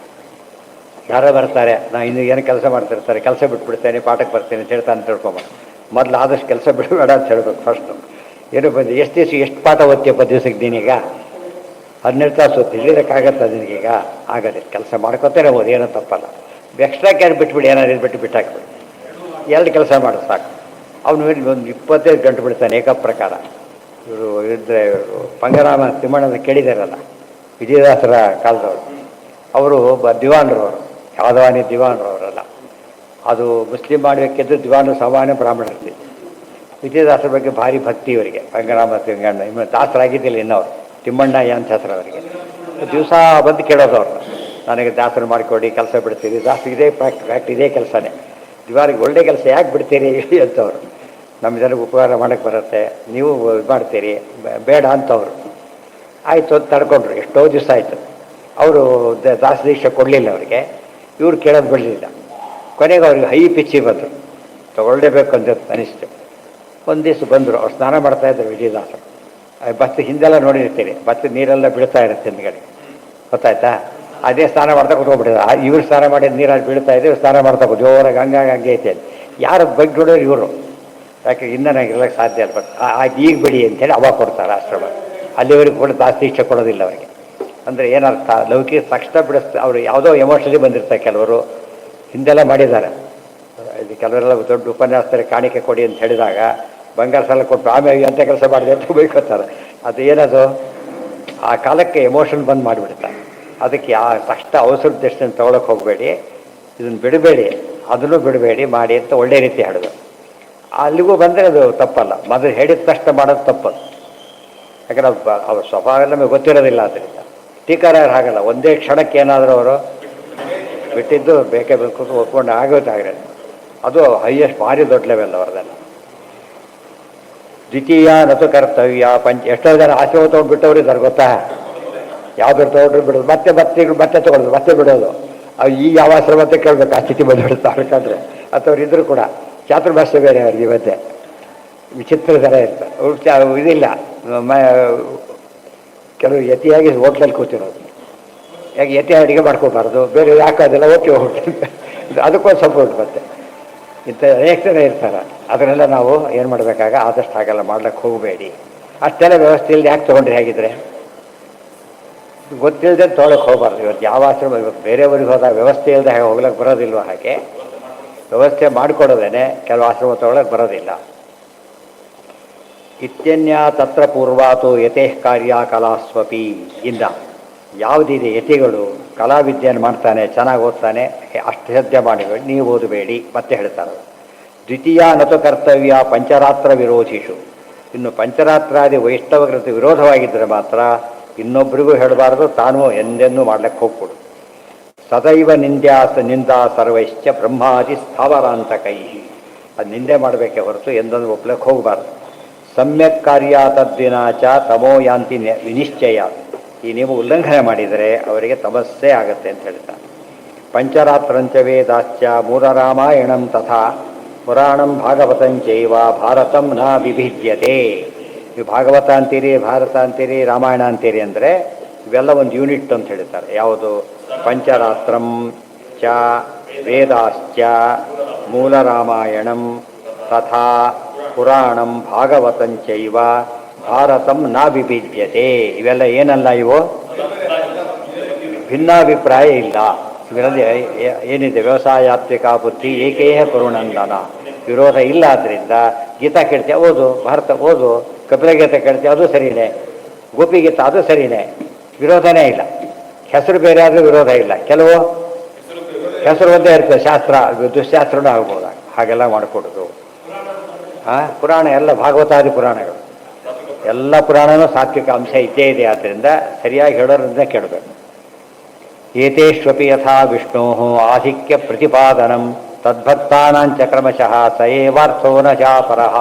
S1: ಯಾರೋ ಬರ್ತಾರೆ, ನಾನು ಇನ್ನು ಏನು ಕೆಲಸ ಮಾಡ್ತಿರ್ತಾರೆ, ಕೆಲಸ ಬಿಟ್ಬಿಡ್ತೇನೆ, ಪಾಠಕ್ಕೆ ಬರ್ತೇನೆ ಅಂತ ಹೇಳ್ತಾನೆ ತಿಳ್ಕೊಬಾರ್ದು. ಮೊದಲು ಆದಷ್ಟು ಕೆಲಸ ಬಿಡಬೇಡ ಅಂತ ಹೇಳ್ಬೇಕು ಫಸ್ಟು. ಏನು ಬಂದು ಎಷ್ಟು ದಿವಸ ಎಷ್ಟು ಪಾಠ ಓದ್ತೀಯಪ್ಪ ದಿವಸಕ್ಕೆ ನೀನೀಗ? 12 ತಾಸು ಓದ್ತಿ, ಇಳಿಯೋಕ್ಕಾಗತ್ತೆ ನಿನಗೀಗ? ಆಗೋದಿಲ್ಲ, ಕೆಲಸ ಮಾಡ್ಕೊತಾರೆ ಓದು, ಏನೋ ತಪ್ಪಲ್ಲ. ಎಕ್ಸ್ಟ್ರಾ ಕ್ಯಾರ್ ಬಿಟ್ಬಿಡಿ, ಏನಾದ್ರು ಬಿಟ್ಟು ಹಾಕ್ಬಿಡಿ, 2 ಕೆಲಸ ಮಾಡಿ ಸಾಕು. ಅವನು ಒಂದು 25 ಗಂಟೆ ಬಿಡ್ತಾನೆ ಏಕಪ್ರಕಾರ. ಇವರು ಇದ್ರೆ ಪಂಗರಾಮ ತಿಮ್ಮಣ್ಣನ ಕೇಳಿದಾರಲ್ಲ, ವಿಜಯದಾಸರ ಕಾಲದವರು, ಅವರು ದಿವಾನರವರು, ಯಾದವಾನಿ ದಿವಾನರವರಲ್ಲ. ಅದು ಮುಸ್ಲಿಂ ಮಾಡಬೇಕಿದ್ದು ದಿವಾನ ಸಾಮಾನ್ಯ ಬ್ರಾಹ್ಮಣರಲ್ಲಿ. ವಿಜಯದಾಸರ ಬಗ್ಗೆ ಭಾರಿ ಭಕ್ತಿ ಇವರಿಗೆ. ಪಂಗರಾಮ ತಿಮ್ಮಣ್ಣ ಇನ್ನು ದಾಸರಾಗಿದ್ದಿಲ್ಲ ಇನ್ನವರು, ತಿಮ್ಮಣ್ಣ ಅಂತ ಹೆಸರು ಅವರಿಗೆ. ದಿವಸ ಬಂದು ಕೇಳೋದು ಅವ್ರನ್ನ, ನನಗೆ ದಾಸರು ಮಾಡಿಕೊಡಿ, ಕೆಲಸ ಬಿಡ್ತೀರಿ. ದಾಸರು ಇದೇ ಫ್ಯಾಕ್ಟ್ ಇದೇ ಕೆಲಸನೇ. ದಿವಾರಿಗೆ ಒಳ್ಳೆ ಕೆಲಸ ಯಾಕೆ ಬಿಡ್ತೀರಿ ಅಂತವ್ರು. ನಮ್ಮ ಜನಕ್ಕೆ ಉಪಕಾರ ಮಾಡೋಕ್ಕೆ ಬರುತ್ತೆ, ನೀವು ಇದು ಮಾಡ್ತೀರಿ, ಬೇಡ ಅಂತವ್ರು. ಆಯಿತು ಅಂತ ತಡ್ಕೊಂಡ್ರು. ಎಷ್ಟೋ ದಿವಸ ಆಯಿತು. ಅವರು ದಾಸ ದೀಕ್ಷೆ ಕೊಡಲಿಲ್ಲ ಅವರಿಗೆ, ಇವ್ರು ಕೇಳೋದು ಬಿಡಲಿಲ್ಲ. ಕೊನೆಗೆ ಅವ್ರಿಗೆ ಹೈ ಪಿಚ್ಚಿಗೆ ಬಂದರು, ತಗೊಳ್ಳೇಬೇಕು ಅಂತ ಅನಿಸ್ತು. ಒಂದು ದಿವಸ ಬಂದರು, ಅವ್ರು ಸ್ನಾನ ಮಾಡ್ತಾಯಿದ್ರು ವಿಜಯದಾಸರು. ಭತ್ತ ಹಿಂದೆಲ್ಲ ನೋಡಿರ್ತೀರಿ, ಭತ್ತ ನೀರೆಲ್ಲ ಬೀಳ್ತಾ ಇರುತ್ತೆ ಹಿಂದ್ಗಡೆ, ಗೊತ್ತಾಯ್ತಾ? ಅದೇ ಸ್ನಾನ ಮಾಡ್ತಾ ಕೂತ್ಕೊಂಡ್ಬಿಟ್ಟಿದ್ರು. ಇವ್ರು ಸ್ನಾನ ಮಾಡಿದ ನೀರಲ್ಲಿ ಬೀಳ್ತಾ ಇದ್ರು, ಸ್ನಾನ ಮಾಡ್ತಾ ಜೋರಾಗಿ ಹಂಗೆ ಐತೆ. ಯಾರು ಬಗ್ಗೆ ನೋಡೋರು ಇವರು, ಯಾಕೆ ಇನ್ನೂ ನನಗೆ ಇರ್ಲಿಕ್ಕೆ ಸಾಧ್ಯ ಇಲ್ಲ. ಈಗ ಬಿಡಿ ಅಂತೇಳಿ ಅವಾಗ ಕೊಡ್ತಾರೆ ಆಶ್ರಮ. ಅಲ್ಲಿವರೆಗೂ ಕೂಡ ಜಾಸ್ತಿ ಇಷ್ಟ ಕೊಡೋದಿಲ್ಲ ಅವರಿಗೆ. ಅಂದರೆ ಏನರ್ಥ, ಲೌಕಿಕ ತಕ್ಷಣ ಬಿಡಿಸ್ತಾ ಅವರು ಯಾವುದೋ ಎಮೋಷನಲಿ ಬಂದಿರ್ತಾರೆ. ಕೆಲವರು ಹಿಂದೆಲ್ಲ ಮಾಡಿದ್ದಾರೆ. ಇದು ಕೆಲವರೆಲ್ಲ ದೊಡ್ಡ ಉಪನ್ಯಾಸದಲ್ಲಿ ಕಾಣಿಕೆ ಕೊಡಿ ಅಂತ ಹೇಳಿದಾಗ ಬಂಗಾರ ಸಾಲ ಕೊಟ್ಟು ಆಮೇಲೆ ಎಂಥ ಕೆಲಸ ಮಾಡಿದೆ ಅಂತ ಬೈಕೋತಾರೆ. ಅದು ಏನದು, ಆ ಕಾಲಕ್ಕೆ ಎಮೋಷನ್ ಬಂದು ಮಾಡಿಬಿಡ್ತಾರೆ. ಅದಕ್ಕೆ ಆ ತಕ್ಷಣ ಅವಸರ ದೃಷ್ಟಿಯನ್ನು ತೊಗೊಳಕ್ಕೆ ಹೋಗಬೇಡಿ, ಇದನ್ನು ಬಿಡಬೇಡಿ, ಅದನ್ನು ಬಿಡಬೇಡಿ, ಮಾಡಿ ಅಂತ ಒಳ್ಳೆ ರೀತಿ ಹೇಳಿದ್ರು. ಅಲ್ಲಿಗೂ ಬಂದರೆ ಅದು ತಪ್ಪಲ್ಲ. ಮೊದಲು ಹೇಳಿದ ತಕ್ಷಣ ಮಾಡೋದು ತಪ್ಪದು. ಯಾಕಂದ್ರೆ ಅವ್ರ ಸ್ವಭಾವ ನಮಗೆ ಗೊತ್ತಿರೋದಿಲ್ಲ. ಅದರಿಂದ ಟೀಕಾರಾಯರು ಹಾಗಲ್ಲ, ಒಂದೇ ಕ್ಷಣಕ್ಕೆ ಏನಾದರೂ ಅವರು ಬಿಟ್ಟಿದ್ದು ಬೇಕೇ ಬೇಕು ಒಪ್ಕೊಂಡು ಆಗೋದಾಗಿರೋದು. ಅದು ಹೈಯೆಸ್ಟ್ ಭಾರಿ ದೊಡ್ಡ ಲೆವೆಲ್ ಅವ್ರದೆಲ್ಲ. ದ್ವಿತೀಯ ನತು ಕರ್ತವ್ಯ ಎಷ್ಟೋ ಜನ ಆಶ್ರಮ ತೊಗೊಂಡು ಬಿಟ್ಟವ್ರು ಇದ್ದಾರೆ ಗೊತ್ತಾ? ಯಾವ್ದಾರು ತೊಗೊಂಡ್ರು ಬಿಡೋದು, ಮತ್ತೆ ತೊಗೊಳೋದು, ಮತ್ತೆ ಬಿಡೋದು. ಈಗ ಯಾವ ಆಶ್ರಮ ಅಂತ ಕೇಳಬೇಕು, ಆ ಸ್ಥಿತಿ ಬಂದುಬಿಡುತ್ತೆ ಅವ್ರು. ಅಥವಾ ಇದ್ರೂ ಕೂಡ ಚಾತುರ್ಭಾಷೆ ಬೇರೆ ಅವ್ರಿಗೆ ಇವತ್ತೇ ವಿಚಿತ್ರ ಥರ ಇರ್ತಾರೆ. ಇದಿಲ್ಲ, ಕೆಲವು ಯತಿಯಾಗಿ ಹೋಟ್ಲಲ್ಲಿ ಕೂತಿರೋದು. ಯಾಕೆ ಯತಿ ಅಡುಗೆ ಮಾಡ್ಕೋಬಾರ್ದು, ಬೇರೆ ಯಾಕೋದಿಲ್ಲ, ಓಕೆ ಹೋಗ್ತದೆ, ಅದಕ್ಕೊಂದು ಸಪೋರ್ಟ್ ಮತ್ತೆ. ಇಂಥ ಅನೇಕ ಜನ ಇರ್ತಾರೆ. ಅದನ್ನೆಲ್ಲ ನಾವು ಏನು ಮಾಡಬೇಕಾಗ ಆದಷ್ಟು ಹಾಗೆಲ್ಲ ಮಾಡ್ಲಿಕ್ಕೆ ಹೋಗಬೇಡಿ. ಅಷ್ಟೆಲ್ಲ ವ್ಯವಸ್ಥೆ ಇಲ್ಲದೆ ಯಾಕೆ ತೊಗೊಂಡ್ರಿ? ಹೇಗಿದ್ರೆ ಗೊತ್ತಿಲ್ಲದೆ ತೊಗೊಳಕ್ಕೆ ಹೋಗಬಾರ್ದು. ಇವತ್ತು ಯಾವ ಆಶ್ರಮ, ಇವತ್ತು ಬೇರೆಯವ್ರಿಗೆ ಹೋದಾಗ ವ್ಯವಸ್ಥೆ ಇಲ್ಲದೆ ಹಾಗೆ ಹೋಗ್ಲಿಕ್ಕೆ ಬರೋದಿಲ್ವ? ಹಾಗೆ ವ್ಯವಸ್ಥೆ ಮಾಡಿಕೊಡೋದೇನೆ ಕೆಲವು ಆಶ್ರಮ ತೊಗೊಳಕ್ಕೆ ಬರೋದಿಲ್ಲ. ಇತ್ಯನ್ಯ ತತ್ರ ಪೂರ್ವಾತು ಯತೇ ಕಾರ್ಯ ಕಲಾಸ್ವಪಿ. ಇಂದ ಯಾವುದಿದೆ, ಯತಿಗಳು ಕಲಾವಿದ್ಯೆಯನ್ನು ಮಾಡ್ತಾನೆ, ಚೆನ್ನಾಗಿ ಓದ್ತಾನೆ, ಅಷ್ಟು ಶ್ರದ್ಧೆ ಮಾಡಿಬೇಡಿ, ನೀವು ಓದಬೇಡಿ ಮತ್ತೆ ಹೇಳ್ತಾರೆ. ದ್ವಿತೀಯ ನತು ಕರ್ತವ್ಯ ಪಂಚರಾತ್ರ ವಿರೋಧಿಷು. ಇನ್ನು ಪಂಚರಾತ್ರಾದಿ ವೈಷ್ಣವಕೃತ ವಿರೋಧವಾಗಿದ್ದರೆ ಮಾತ್ರ ಇನ್ನೊಬ್ಬರಿಗೂ ಹೇಳಬಾರ್ದು, ತಾನು ಎಂದೆಂದೂ ಮಾಡ್ಲಿಕ್ಕೆ ಹೋಗ್ಕೊಡು. ಸದೈವ ನಿಂದಾ ಸರ್ವೈಶ್ಚ ಬ್ರಹ್ಮಾದಿ ಸ್ಥಾವರಾಂತಕೈ. ಅದು ನಿಂದೆ ಮಾಡಬೇಕೆ ಹೊರತು ಎಂದೊಂದು ಒಪ್ಲಕ್ಕೆ ಹೋಗಬಾರ್ದು. ಸಮ್ಯಕ್ ಕಾರ್ಯ ತದ್ವಿನಾಚ ತಮೋ ಯಾಂತಿ ವಿನಿಶ್ಚಯ. ಈ ನಿಯಮ ಉಲ್ಲಂಘನೆ ಮಾಡಿದರೆ ಅವರಿಗೆ ತಮಸ್ಸೆ ಆಗುತ್ತೆ ಅಂತ ಹೇಳ್ತಾರೆ. ಪಂಚರಾತ್ರಂಚ ವೇದಾಶ್ಚ ಮೂಲರಾಮಾಯಣಂ ತಥಾ ಪುರಾಣಂ ಭಾಗವತಂಚೈವ ಭಾರತಂ ನ ವಿಭಿದ್ಯತೆ. ನೀವು ಭಾಗವತ ಅಂತೀರಿ, ಭಾರತ ಅಂತೀರಿ, ರಾಮಾಯಣ ಅಂತೀರಿ ಅಂದರೆ ಇವೆಲ್ಲ ಒಂದು ಯೂನಿಟ್ ಅಂತ ಹೇಳ್ತಾರೆ. ಯಾವುದು? ಪಂಚರಾತ್ರಂ ಚ ವೇದಾಶ್ಚ ಮೂಲರಾಮಾಯಣಂ ತಥಾ ಪುರಾಣಂ ಭಾಗವತಂಚೈವ ಭಾರತಂ ನ ವಿಭಿದ್ಯತೆ. ಇವೆಲ್ಲ ಏನಲ್ಲ, ಇವು ಭಿನ್ನಾಭಿಪ್ರಾಯ ಇಲ್ಲ. ಇದರಲ್ಲಿ ಏನಿದೆ? ವ್ಯವಸಾಯಾತ್ಮಿಕ ಬುದ್ಧಿ ಏಕೇಹ ಕರುಣಂದನ, ವಿರೋಧ ಇಲ್ಲ. ಆದ್ದರಿಂದ ಗೀತಾ ಕೇಳ್ತೀಯ ಓದು, ಭಾರತ ಓದು, ಕಪಿಲಗೀತೆ ಕೇಳ್ತೀಯ ಅದು ಸರಿಯೇ, ಗೋಪಿಗೀತ ಅದು ಸರಿಯೇ, ವಿರೋಧನೇ ಇಲ್ಲ. ಹೆಸರು ಬೇರೆ ಆದರೂ ವಿರೋಧ ಇಲ್ಲ. ಕೆಲವು ಹೆಸರು ಒಂದೇ ಇರ್ತದೆ, ಶಾಸ್ತ್ರ ದುಶ್ಯಾಸ್ತ್ರನೂ ಆಗ್ಬೋದು. ಹಾಗೆಲ್ಲ ಮಾಡಿಕೊಡೋದು. ಪುರಾಣ ಎಲ್ಲ ಭಾಗವತಾದಿ ಪುರಾಣಗಳು ಎಲ್ಲ ಪುರಾಣನೂ ಸಾತ್ವಿಕ ಅಂಶ ಇದ್ದೇ ಇದೆ. ಆದ್ದರಿಂದ ಸರಿಯಾಗಿ ಹೇಳೋದ್ರಿಂದ ಕೇಳಬೇಕು. ಏತೇಷ್ವಪಿ ಯಥಾ ವಿಷ್ಣೋ ಆಧಿಕ್ಯ ಪ್ರತಿಪಾದನಂ ತದ್ಭಕ್ತಾನಾಂಚ ಕ್ರಮಶಃ ಸ ಏವಾರ್ಥೋ ನ ಚಾಪರಃ.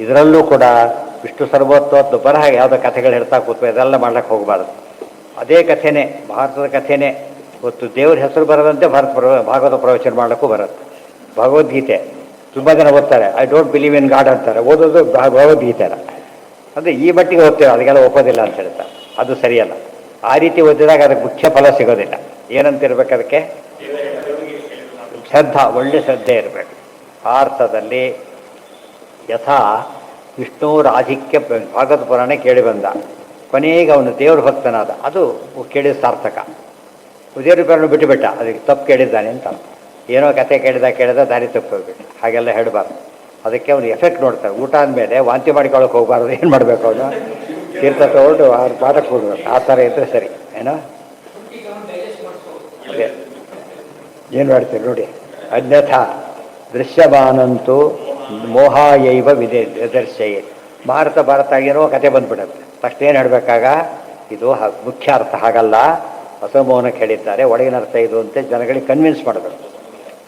S1: ಇದರಲ್ಲೂ ಕೂಡ ವಿಷ್ಣು ಸರ್ವೋತ್ತೋತ್ತು ಬರಹ ಯಾವುದೋ ಕಥೆಗಳು ಹೇಳ್ತಾ ಕೂತ್ವೆ, ಇದೆಲ್ಲ ಮಾಡ್ಲಿಕ್ಕೆ ಹೋಗಬಾರ್ದು. ಅದೇ ಕಥೆನೇ, ಭಾರತದ ಕಥೆನೇ. ಇವತ್ತು ದೇವ್ರ ಹೆಸರು ಬರದಂತೆ ಭಾಗವತ ಪ್ರವಚನ ಮಾಡಲಿಕ್ಕೂ ಬರುತ್ತೆ. ಭಗವದ್ಗೀತೆ ತುಂಬ ಜನ ಓದ್ತಾರೆ, I don't believe in god ಅಂತಾರೆ, ಓದೋದು ಭಗವದ್ಗೀತೆನ. ಅಂದರೆ ಈ ಮಟ್ಟಿಗೆ ಓದ್ತೇವೆ, ಅದಕ್ಕೆಲ್ಲ ಒಪ್ಪೋದಿಲ್ಲ ಅಂತ ಹೇಳ್ತಾರೆ. ಅದು ಸರಿಯಲ್ಲ. ಆ ರೀತಿ ಓದಿದಾಗ ಅದಕ್ಕೆ ಮುಖ್ಯ ಫಲ ಸಿಗೋದಿಲ್ಲ. ಏನಂತಿರ್ಬೇಕು ಅದಕ್ಕೆ? ಶ್ರದ್ಧಾ, ಒಳ್ಳೆ ಶ್ರದ್ಧೆ ಇರಬೇಕು. ಆ ಅರ್ಥದಲ್ಲಿ ಯಥಾ ವಿಷ್ಣುವರ ಆಧಿಕ್ಯ ಭಾಗವತ ಪುರಾಣ ಕೇಳಿ ಬಂದ, ಕೊನೆಗೆ ಅವನು ದೇವ್ರ ಭಕ್ತನಾದ, ಅದು ಕೇಳಿದ ಸಾರ್ಥಕ. ದೇವ್ರ ಪುರಾಣ ಬಿಟ್ಟುಬಿಟ್ಟ, ಅದಕ್ಕೆ ತಪ್ಪು ಕೇಳಿದ್ದಾನೆ ಅಂತ. ಏನೋ ಕತೆ ಕೇಳಿದ ದಾರಿ ತಪ್ಪು ಹೋಗ್ಬಿಟ್ಟು ಹಾಗೆಲ್ಲ ಹೇಳಬಾರ್ದು. ಅದಕ್ಕೆ ಅವನು ಎಫೆಕ್ಟ್ ನೋಡ್ತಾರೆ. ಊಟ ಅಂದಮೇಲೆ ವಾಂತಿ ಮಾಡ್ಕೊಳಕ್ಕೆ ಹೋಗಬಾರ್ದು. ಏನು ಮಾಡಬೇಕು? ಅವನು ತೀರ್ಥ ತಗೊಂಡು ಅವ್ರು ಪಾಠಕ್ಕೆ ಕೊಡ್ಬೇಕು. ಆ ಥರ ಇದ್ದರೆ ಸರಿ. ಏನೋ ಅದೇ ಏನು ಮಾಡ್ತೀರಿ ನೋಡಿ. ಅನ್ಯಥಾ ದೃಶ್ಯಮಾನಂತೂ ಮೋಹಾಯೈವ ವಿದರ್ಶಯೇ. ಭಾರತ ಏನೋ ಕತೆ ಬಂದ್ಬಿಡುತ್ತೆ. ತಕ್ಷಣ ಏನು ಹೇಳಬೇಕಾಗ ಇದು ಮುಖ್ಯ ಅರ್ಥ ಹಾಗಲ್ಲ, ಅಸಮೋಹನಕ್ಕೆ ಹೇಳಿದ್ದಾರೆ, ಒಳಗಿನ ಅರ್ಥ ಇದು ಅಂತ ಜನಗಳಿಗೆ ಕನ್ವಿನ್ಸ್ ಮಾಡಬೇಕು.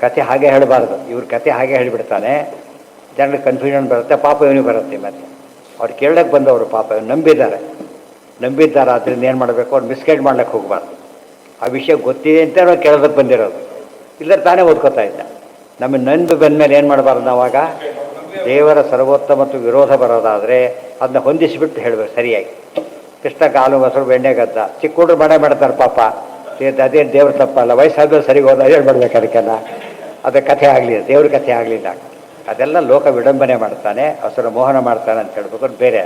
S1: ಕತೆ ಹಾಗೆ ಹೇಳಬಾರ್ದು. ಇವ್ರ ಕತೆ ಹಾಗೆ ಹೇಳಿಬಿಡ್ತಾನೆ, ಜನಗಳಿಗೆ ಕನ್ಫ್ಯೂಷನ್ ಬರುತ್ತೆ, ಪಾಪ ಇವನಿಗೆ ಬರುತ್ತೆ. ಮತ್ತೆ ಅವ್ರು ಕೇಳಕ್ಕೆ ಬಂದವರು ಪಾಪ ನಂಬಿದ್ದಾರೆ. ಆದ್ದರಿಂದ ಏನು ಮಾಡಬೇಕು? ಅವ್ರು ಮಿಸ್ಗೈಡ್ ಮಾಡ್ಲಿಕ್ಕೆ ಹೋಗಬಾರ್ದು. ಆ ವಿಷಯ ಗೊತ್ತಿದೆ ಅಂತ ನಾವು ಕೇಳೋದಕ್ಕೆ ಬಂದಿರೋದು, ಇಲ್ಲದ್ರೆ ತಾನೇ ಓದ್ಕೋತಾ ಇದ್ದ. ನಮಗೆ ನಂಬಿ ಬಂದ ಮೇಲೆ ಏನು ಮಾಡಬಾರ್ದು? ನಾವಾಗ ದೇವರ ಸರ್ವೋತ್ತಮ ಮತ್ತು ವಿರೋಧ ಬರೋದಾದರೆ ಅದನ್ನ ಹೊಂದಿಸಿಬಿಟ್ಟು ಹೇಳಬೇಕು ಸರಿಯಾಗಿ. ಕೃಷ್ಣ ಕಾಲು ಮೊಸರು ಬೆಣ್ಣೆ ಗದ್ದ, ಚಿಕ್ಕ ಹುಡುಗರು ಮಾಡೇ ಮಾಡ್ತಾರೆ ಪಾಪ. ಅದೇನು ದೇವ್ರ ತಪ್ಪಲ್ಲ, ವಯಸ್ಸಾದ್ಮೇಲೆ ಸರಿಗೆ ಹೋದ ಏನು ಮಾಡ್ಬೇಕು? ಅದಕ್ಕೆಲ್ಲ ಅದು ಕಥೆ ಆಗಲಿಲ್ಲ, ದೇವ್ರ ಕಥೆ ಆಗಲಿಲ್ಲ. ಅದೆಲ್ಲ ಲೋಕ ವಿಡಂಬನೆ ಮಾಡ್ತಾನೆ, ಹಸುರ ಮೋಹನ ಮಾಡ್ತಾನೆ ಅಂತ ಹೇಳ್ಬೇಕು. ಅದು ಬೇರೆ.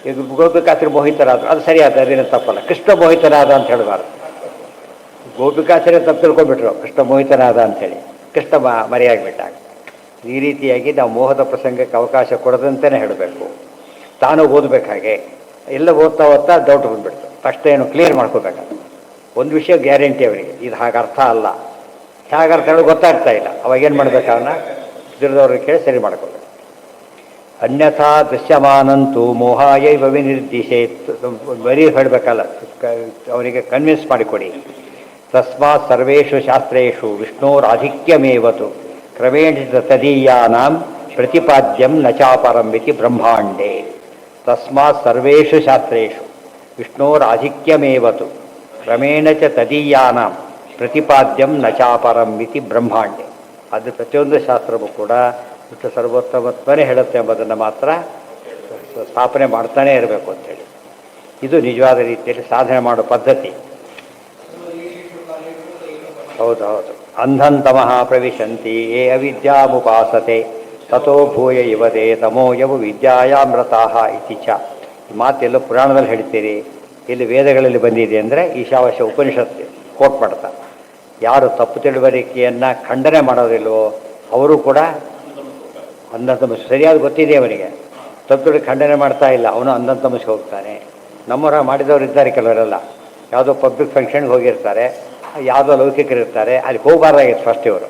S1: ಈಗ ಗೋಪಿಕಾಸ್ತ್ರಿ ಮೋಹಿತರಾದ್ರು, ಅದು ಸರಿಯಾದ, ಅದೇನು ತಪ್ಪಲ್ಲ. ಕೃಷ್ಣ ಮೋಹಿತನಾದ ಅಂತ ಹೇಳಬಾರ್ದು. ಗೋಪಿಕಾಸ್ತ್ರಿ ತಪ್ಪು ತಿಳ್ಕೊಂಡ್ಬಿಟ್ರು, ಕೃಷ್ಣ ಮೋಹಿತನಾದ ಅಂಥೇಳಿ. ಕೃಷ್ಣ ಮರೆಯಾಗಿಬಿಟ್ಟಾಗ. ಈ ರೀತಿಯಾಗಿ ನಾವು ಮೋಹದ ಪ್ರಸಂಗಕ್ಕೆ ಅವಕಾಶ ಕೊಡದಂತೆಯೇ ಹೇಳಬೇಕು. ತಾನು ಓದಬೇಕು. ಹಾಗೆ ಎಲ್ಲ ಓದ್ತಾ ಡೌಟ್ ಬಂದುಬಿಡ್ತು. ತಕ್ಷಣ ಏನು ಕ್ಲಿಯರ್ ಮಾಡ್ಕೋಬೇಕು. ಒಂದು ವಿಷಯ ಗ್ಯಾರಂಟಿ ಅವರಿಗೆ, ಇದು ಹಾಗೆ ಅರ್ಥ ಅಲ್ಲ, ಹೇಗೆ ಅರ್ಥ ಹೇಳೋದು ಗೊತ್ತಾಗ್ತಾ ಇಲ್ಲ. ಅವಾಗೇನು ಮಾಡ್ಬೇಕು? ಅವನ್ನ ತಿಳಿದವ್ರಿಗೆ ಕೇಳಿ ಸರಿ ಮಾಡ್ಕೋಬೇಕು. ಅನ್ಯಥಾ ದೃಶ್ಯಮಾನಂತೂ ಮೋಹಾಯೈವ ವಿನಿರ್ದಿಶೇತ್. ಬರೀ ಹೇಳಬೇಕಲ್ಲ, ಅವರಿಗೆ ಕನ್ವಿನ್ಸ್ ಮಾಡಿಕೊಡಿ. ತಸ್ಮಾತ್ ಸರ್ವೇಷು ಶಾಸ್ತ್ರೇಷು ವಿಷ್ಣೋರಾಧಿಕ್ಯಮೇವತು ಕ್ರಮೇಣ ತದೀಯಾನಾಂ ಪ್ರತಿಪಾದ್ಯಂ ನ ಚಾಪರಂ ಇತಿ ಬ್ರಹ್ಮಾಂಡೇ. ತಸ್ಮಾತ್ ಸರ್ವೇಷು ಶಾಸ್ತ್ರೇಷು ವಿಷ್ಣೋರಾಧಿಕ್ಯಮೇವತು ಕ್ರಮೇಣ ಚ ತದೀಯಾನಾಂ ಪ್ರತಿಪಾದ್ಯಂ ನ ಚಾಪರಂ ಇತಿ ಬ್ರಹ್ಮಾಂಡೇ. ಅದು ಪ್ರತಿಯೊಂದು ಶಾಸ್ತ್ರವೂ ಕೂಡ ವಿಷ್ಣು ಸರ್ವೋತ್ತಮತ್ವನೇ ಹೇಳುತ್ತೆ ಎಂಬುದನ್ನು ಮಾತ್ರ ಸ್ಥಾಪನೆ ಮಾಡ್ತಾನೇ ಇರಬೇಕು ಅಂತೇಳಿ. ಇದು ನಿಜವಾದ ರೀತಿಯಲ್ಲಿ ಸಾಧನೆ ಮಾಡೋ ಪದ್ಧತಿ. ಹೌದು. ಅಂಧಂತಮಃ ಪ್ರವಿಶಂತಿ ಯೇ ಅವಿದ್ಯಾಮುಪಾಸತೆ ತಥೋ ಭೂಯ ಇವದೆ ತಮೋ ಯವು ವಿದ್ಯಾಯಾಮೃತಾಃ ಇತಿ ಚ. ಮಾತೆಲ್ಲ ಪುರಾಣದಲ್ಲಿ ಹೇಳ್ತೀರಿ, ಇಲ್ಲಿ ವೇದಗಳಲ್ಲಿ ಬಂದಿದೆ ಅಂದರೆ ಈಶಾವಾಸ್ಯ ಉಪನಿಷತ್ತು ಕೋಟ್ ಮಾಡ್ತಾರೆ. ಯಾರು ತಪ್ಪು ತಿಳುವಳಿಕೆಯನ್ನು ಖಂಡನೆ ಮಾಡೋದಿಲ್ವೋ ಅವರು ಕೂಡ ಅಂಧಂತಮಸ್ಸು. ಸರಿಯಾದ ಗೊತ್ತಿದೆ ಅವನಿಗೆ, ತಪ್ಪು ತಿಳುವಳಿಕೆ ಖಂಡನೆ ಮಾಡ್ತಾ ಇಲ್ಲ, ಅವನು ಅಂಧಂತಮಸ್ಸಿಗೆ ಹೋಗ್ತಾನೆ. ನಮ್ಮವರ ಮಾಡಿದವರು ಇದ್ದಾರೆ ಕೆಲವರೆಲ್ಲ. ಯಾವುದೋ ಪಬ್ಲಿಕ್ ಫಂಕ್ಷನ್ಗೆ ಹೋಗಿರ್ತಾರೆ, ಯಾವುದೋ ಲೌಕಿಕರಿರ್ತಾರೆ, ಅಲ್ಲಿ ಹೋಗಬಾರ್ದಾಗಿತ್ತು ಫಸ್ಟ್ ಇವರು.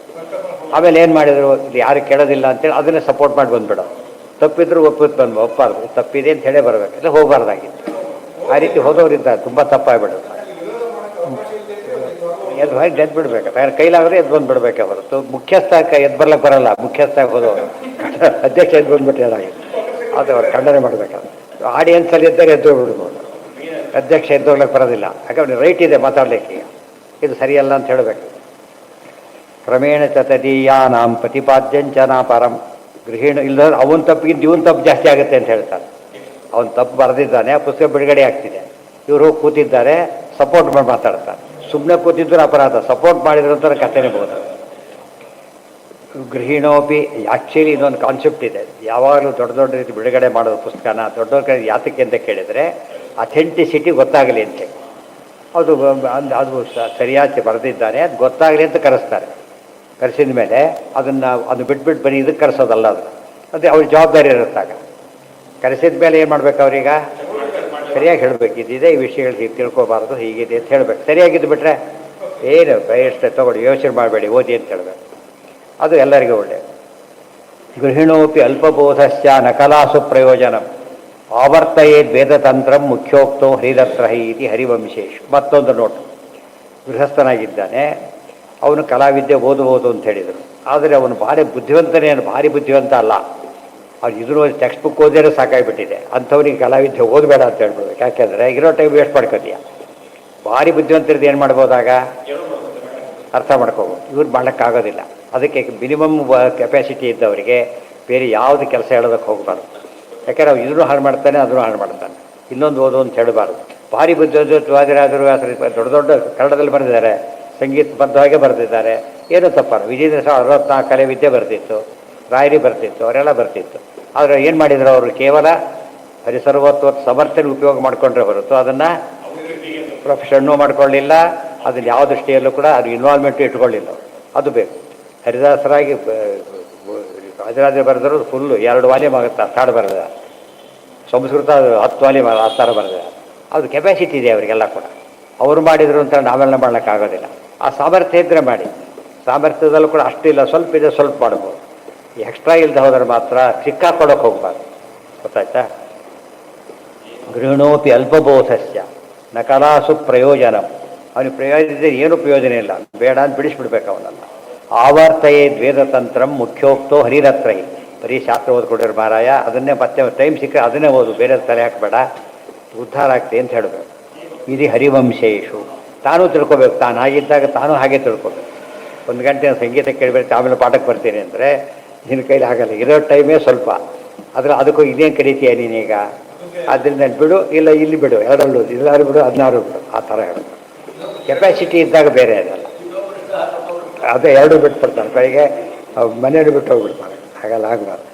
S1: ಆಮೇಲೆ ಏನು ಮಾಡಿದರು? ಇಲ್ಲಿ ಯಾರು ಕೇಳೋದಿಲ್ಲ ಅಂತೇಳಿ ಅದನ್ನೇ ಸಪೋರ್ಟ್ ಮಾಡಿ ಬಂದುಬಿಡೋ. ತಪ್ಪಿದ್ರು ಒಪ್ಪಾರ್ದು, ತಪ್ಪಿದೆ ಅಂತ ಹೇಳೇ ಬರಬೇಕು, ಇಲ್ಲ ಹೋಗಬಾರ್ದಾಗಿತ್ತು. ಆ ರೀತಿ ಹೋದವರಿದ್ದಾರೆ, ತುಂಬ ತಪ್ಪಾಗಿಬಿಡೋದು. ಎದ್ದು ಹೋಗಿ ಎದ್ದು ಬಿಡ್ಬೇಕು, ಕೈಲಾದ್ರೆ ಎದ್ದು ಬಂದು ಬಿಡ್ಬೇಕೆ ಹೊರತು ಮುಖ್ಯಸ್ಥಕ್ಕೆ ಎದ್ದು ಬರ್ಲಿಕ್ಕೆ ಬರಲ್ಲ. ಮುಖ್ಯಸ್ಥಕ್ಕೆ ಹೋದವರು ಅಧ್ಯಕ್ಷ ಎದ್ದು ಬಂದ್ಬಿಟ್ಟು ಹೇಳಾಗಿತ್ತು, ಅದು ಅವ್ರು ಖಂಡನೆ ಮಾಡಬೇಕಾದ್ರೆ. ಆಡಿಯನ್ಸಲ್ಲಿ ಇದ್ದರೆ ಎದ್ದು ಬಿಡ್ಬೋದು, ಅಧ್ಯಕ್ಷ ಎದ್ದೋಗ್ಲಿಕ್ಕೆ ಬರೋದಿಲ್ಲ, ಯಾಕಂದ್ರೆ ರೈಟ್ ಇದೆ ಮಾತಾಡಲಿಕ್ಕೆ, ಇದು ಸರಿಯಲ್ಲ ಅಂತ ಹೇಳಬೇಕು. ಕ್ರಮೇಣ ಚ ತದೀಯಾನಾಂ ಪ್ರತಿಪಾದ್ಯಂಚನ ಪರಂ ಗೃಹಿಣ ಇಲ್ಲ ಅವನ ತಪ್ಪಿಗಿಂತ ಇವನ್ ತಪ್ಪು ಜಾಸ್ತಿ ಆಗುತ್ತೆ ಅಂತ ಹೇಳ್ತಾರೆ. ಅವನು ತಪ್ಪು ಬರೆದಿದ್ದಾನೆ, ಪುಸ್ತಕ ಬಿಡುಗಡೆ ಆಗ್ತಿದೆ, ಇವರು ಹೋಗಿ ಕೂತಿದ್ದಾರೆ, ಸಪೋರ್ಟ್ ಮಾಡಿ ಮಾತಾಡ್ತಾರೆ. ಸುಮ್ಮನೆ ಕೂತಿದ್ರು ಅಪರಾಧ, ಸಪೋರ್ಟ್ ಮಾಡಿದ್ರು ಅಂತ ಕಥೆನೇ ಬಹುದು. ಗೃಹಿಣೋಪಿ ಆ್ಯಕ್ಚುಲಿ ಇದೊಂದು ಕಾನ್ಸೆಪ್ಟ್ ಇದೆ, ಯಾವಾಗಲೂ ದೊಡ್ಡ ದೊಡ್ಡ ರೀತಿ ಬಿಡುಗಡೆ ಮಾಡೋದು ಪುಸ್ತಕನ ದೊಡ್ಡವ್ರ ಕಡೆ ಯಾತಕ್ಕೆ ಅಂತ ಕೇಳಿದರೆ ಅಥೆಂಟಿಸಿಟಿ ಗೊತ್ತಾಗಲಿ ಅಂತ. ಅದು ಅದು ಸರಿಯಾಗಿ ಬರೆದಿದ್ದಾನೆ ಅದು ಗೊತ್ತಾಗಲಿ ಅಂತ ಕರೆಸ್ತಾರೆ. ಕರೆಸಿದ ಮೇಲೆ ಅದು ಬಿಟ್ಬಿಟ್ಟು ಬರೀ ಇದಕ್ಕೆ ಕರೆಸೋದಲ್ಲ, ಅದು ಅವ್ರ ಜವಾಬ್ದಾರಿ ಇರುತ್ತಾಗ. ಕರೆಸಿದ ಮೇಲೆ ಏನು ಮಾಡ್ಬೇಕು ಅವ್ರೀಗ? ಸರಿಯಾಗಿ ಹೇಳಬೇಕು, ಇದಿದೆ ಈ ವಿಷಯಗಳು ಹೀಗೆ ತಿಳ್ಕೊಬಾರ್ದು, ಹೀಗಿದೆ ಅಂತ ಹೇಳಬೇಕು. ಸರಿಯಾಗಿದ್ದು ಬಿಟ್ಟರೆ ಏನು ಎಷ್ಟು ತೊಗೊಳ್ಳಿ, ಯೋಚನೆ ಮಾಡಬೇಡಿ, ಓದಿ ಅಂತ ಹೇಳಬೇಕು. ಅದು ಎಲ್ಲರಿಗೂ ಒಳ್ಳೆ. ಗೃಹಿಣೋಪಿ ಅಲ್ಪಬೋಧಸ್ಯ ನಕಲಾಸು ಪ್ರಯೋಜನ ಆವರ್ತಯೇದ್ ವೇದತಂತ್ರಂ ಮುಖ್ಯೋಕ್ತೋ ಹರಿರತ್ರಹಿ ಇತಿ ಹರಿವಂಶೇಶು. ಮತ್ತೊಂದು ನೋಟು, ಗೃಹಸ್ಥನಾಗಿದ್ದಾನೆ, ಅವನು ಕಲಾವಿದ್ಯೆ ಓದಬಹುದು ಅಂತ ಹೇಳಿದರು. ಆದರೆ ಅವನು ಭಾರಿ ಬುದ್ಧಿವಂತನೇನು, ಭಾರಿ ಬುದ್ಧಿವಂತ ಅಲ್ಲ. ಅವ್ನು ಇದ್ರ ಟೆಕ್ಸ್ಟ್ ಬುಕ್ ಓದಿದ್ರೆ ಸಾಕಾಗಿಬಿಟ್ಟಿದೆ, ಅಂಥವ್ರಿಗೆ ಕಲಾವಿದ್ಯೆ ಓದಬೇಡ ಅಂತ ಹೇಳ್ಬಿಡ್ಬೇಕು. ಯಾಕೆಂದರೆ ಇರೋ ಟೈಮ್ ವೇಸ್ಟ್ ಮಾಡ್ಕೋತೀಯ. ಭಾರಿ ಬುದ್ಧಿವಂತರದ್ದು ಏನು ಮಾಡ್ಬೋದಾಗ ಅರ್ಥ ಮಾಡ್ಕೋಬೋದು, ಇವ್ರು ಮಾಡೋಕ್ಕಾಗೋದಿಲ್ಲ. ಅದಕ್ಕೆ ಮಿನಿಮಮ್ ಕೆಪಾಸಿಟಿ ಇದ್ದವರಿಗೆ ಬೇರೆ ಯಾವುದು ಕೆಲಸ ಹೇಳೋದಕ್ಕೆ ಹೋಗಬಾರ್ದು. ಯಾಕೆಂದ್ರೆ ಅವ್ರು ಇದನ್ನು ಹಾಳು ಮಾಡ್ತಾನೆ, ಅದನ್ನು ಹಾಳು ಮಾಡ್ತಾನೆ, ಇನ್ನೊಂದು ಓದು ಅಂತ ಹೇಳಬಾರ್ದು. ಭಾರಿ ಬುದ್ಧಿವಾದಿರಾದರೂ ದೊಡ್ಡ ದೊಡ್ಡ ಕನ್ನಡದಲ್ಲಿ ಬರೆದಿದ್ದಾರೆ, ಸಂಗೀತಬದ್ಧವಾಗಿ ಬರೆದಿದ್ದಾರೆ, ಏನೂ ತಪ್ಪಲ್ಲ. ವಿಜೇಂದ್ರ 64 ಕಲೆ ವಿದ್ಯೆ ಬರ್ತಿತ್ತು, ರಾಯರಿ ಬರ್ತಿತ್ತು, ಅವರೆಲ್ಲ ಬರ್ತಿತ್ತು. ಆದರೆ ಏನು ಮಾಡಿದ್ರು ಅವರು? ಕೇವಲ ಹರಿಸರ್ವತ್ವ ಸಮರ್ಥನೆ ಉಪಯೋಗ ಮಾಡಿಕೊಂಡ್ರೆ ಹೊರತು ಅದನ್ನು ಪ್ರೊಫೆಷನ್ನೂ ಮಾಡ್ಕೊಳ್ಳಿಲ್ಲ, ಅದನ್ನು ಯಾವ ದೃಷ್ಟಿಯಲ್ಲೂ ಕೂಡ ಅದು ಇನ್ವಾಲ್ವ್ಮೆಂಟು ಇಟ್ಕೊಳ್ಳಿಲ್ಲ. ಅದು ಬೇಕು. ಹರಿದಾಸರಾಗಿ ರಾಜರಾಜ ಬರೆದರು ಫುಲ್ಲು 2 ವಾಲ್ಯೂಮ್ ಆಗುತ್ತೆ, ಅಷ್ಟಾಡು ಬರೆದ. ಸಂಸ್ಕೃತ 10 ವಾಲ್ಯೂಮ್ ಆ ಥರ ಬರೆದ. ಅದು ಕೆಪಾಸಿಟಿ ಇದೆ ಅವರಿಗೆಲ್ಲ ಕೂಡ. ಅವರು ಮಾಡಿದರು ಅಂತ ನಾವೆಲ್ಲ ಮಾಡೋಕ್ಕಾಗೋದಿಲ್ಲ. ಆ ಸಾಮರ್ಥ್ಯ ಇದ್ದರೆ ಮಾಡಿ. ಸಾಮರ್ಥ್ಯದಲ್ಲೂ ಕೂಡ ಅಷ್ಟಿಲ್ಲ, ಸ್ವಲ್ಪ ಇದೆ, ಸ್ವಲ್ಪ ಮಾಡ್ಬೋದು. ಎಕ್ಸ್ಟ್ರಾ ಇಲ್ಲದೆ ಹೋದರೆ ಮಾತ್ರ ಸಿಕ್ಕಾಕೊಡೋಕೆ ಹೋಗ್ಬಾರ್ದು. ಗೊತ್ತಾಯ್ತಾ? ಗೃಹಿಣೋಪಿ ಅಲ್ಪಬೋಧಸ್ಯ ನಕಲಾಸು ಪ್ರಯೋಜನ. ಅವನಿಗೆ ಪ್ರಯೋಜನ ಇದೆ, ಏನೂ ಪ್ರಯೋಜನ ಇಲ್ಲ, ಬೇಡ ಅಂತ ಬಿಡಿಸ್ಬಿಡ್ಬೇಕು ಅವನನ್ನು. ಆವರ್ತಯೇ ವೇದತಂತ್ರಂ ಮುಖ್ಯೋಕ್ತೋ ಹರಿರತ್ರೈ. ಬರೀ ಶಾಸ್ತ್ರ ಓದ್ಕೊಟ್ಟಿರೋ ಮಾರಾಯ, ಅದನ್ನೇ ಮತ್ತೆ ಟೈಮ್ ಸಿಕ್ಕರೆ ಅದನ್ನೇ ಓದು, ಬೇರೆ ತಲೆ ಹಾಕಬೇಡ, ಉದ್ಧಾರ ಆಗ್ತದೆ ಅಂತ ಹೇಳಬೇಕು. ಇದು ಹರಿವಂಶೇಶು. ತಾನೂ ತಿಳ್ಕೊಬೇಕು, ತಾನು ಆಗಿದ್ದಾಗ ತಾನೂ ಹಾಗೆ ತಿಳ್ಕೊಬೇಕು. 1 ಗಂಟೆ ಸಂಗೀತ ಕೇಳಬೇಕು, ಆಮೇಲೆ ಪಾಠಕ್ಕೆ ಬರ್ತೀನಿ ಅಂದರೆ ನಿನ್ನ ಕೈಲಿ ಆಗಲ್ಲ. ಇರೋ ಟೈಮೇ ಸ್ವಲ್ಪ, ಆದರೆ ಅದಕ್ಕೂ ಇದೇನು ಕರೀತೀಯ ನೀನೀಗ, ಆದ್ದರಿಂದ ಬಿಡು, ಇಲ್ಲ ಇಲ್ಲಿ ಬಿಡು, 2 16 ಬಿಡು, 16 ಬಿಡು, ಆ ಥರ ಹೇಳಬೇಕು. ಕೆಪಾಸಿಟಿ ಇದ್ದಾಗ ಬೇರೆ ಅದಲ್ಲ. ಅದೇ 2 ಬಿಟ್ಬಿಡ್ತಾನೆ ಕೈಗೆ, ಮನೆಯಲ್ಲಿ ಬಿಟ್ಟು ಹೋಗ್ಬಿಡ್ತಾನೆ. ಹಾಗೆಲ್ಲ ಆಗಬಾರ್ದು.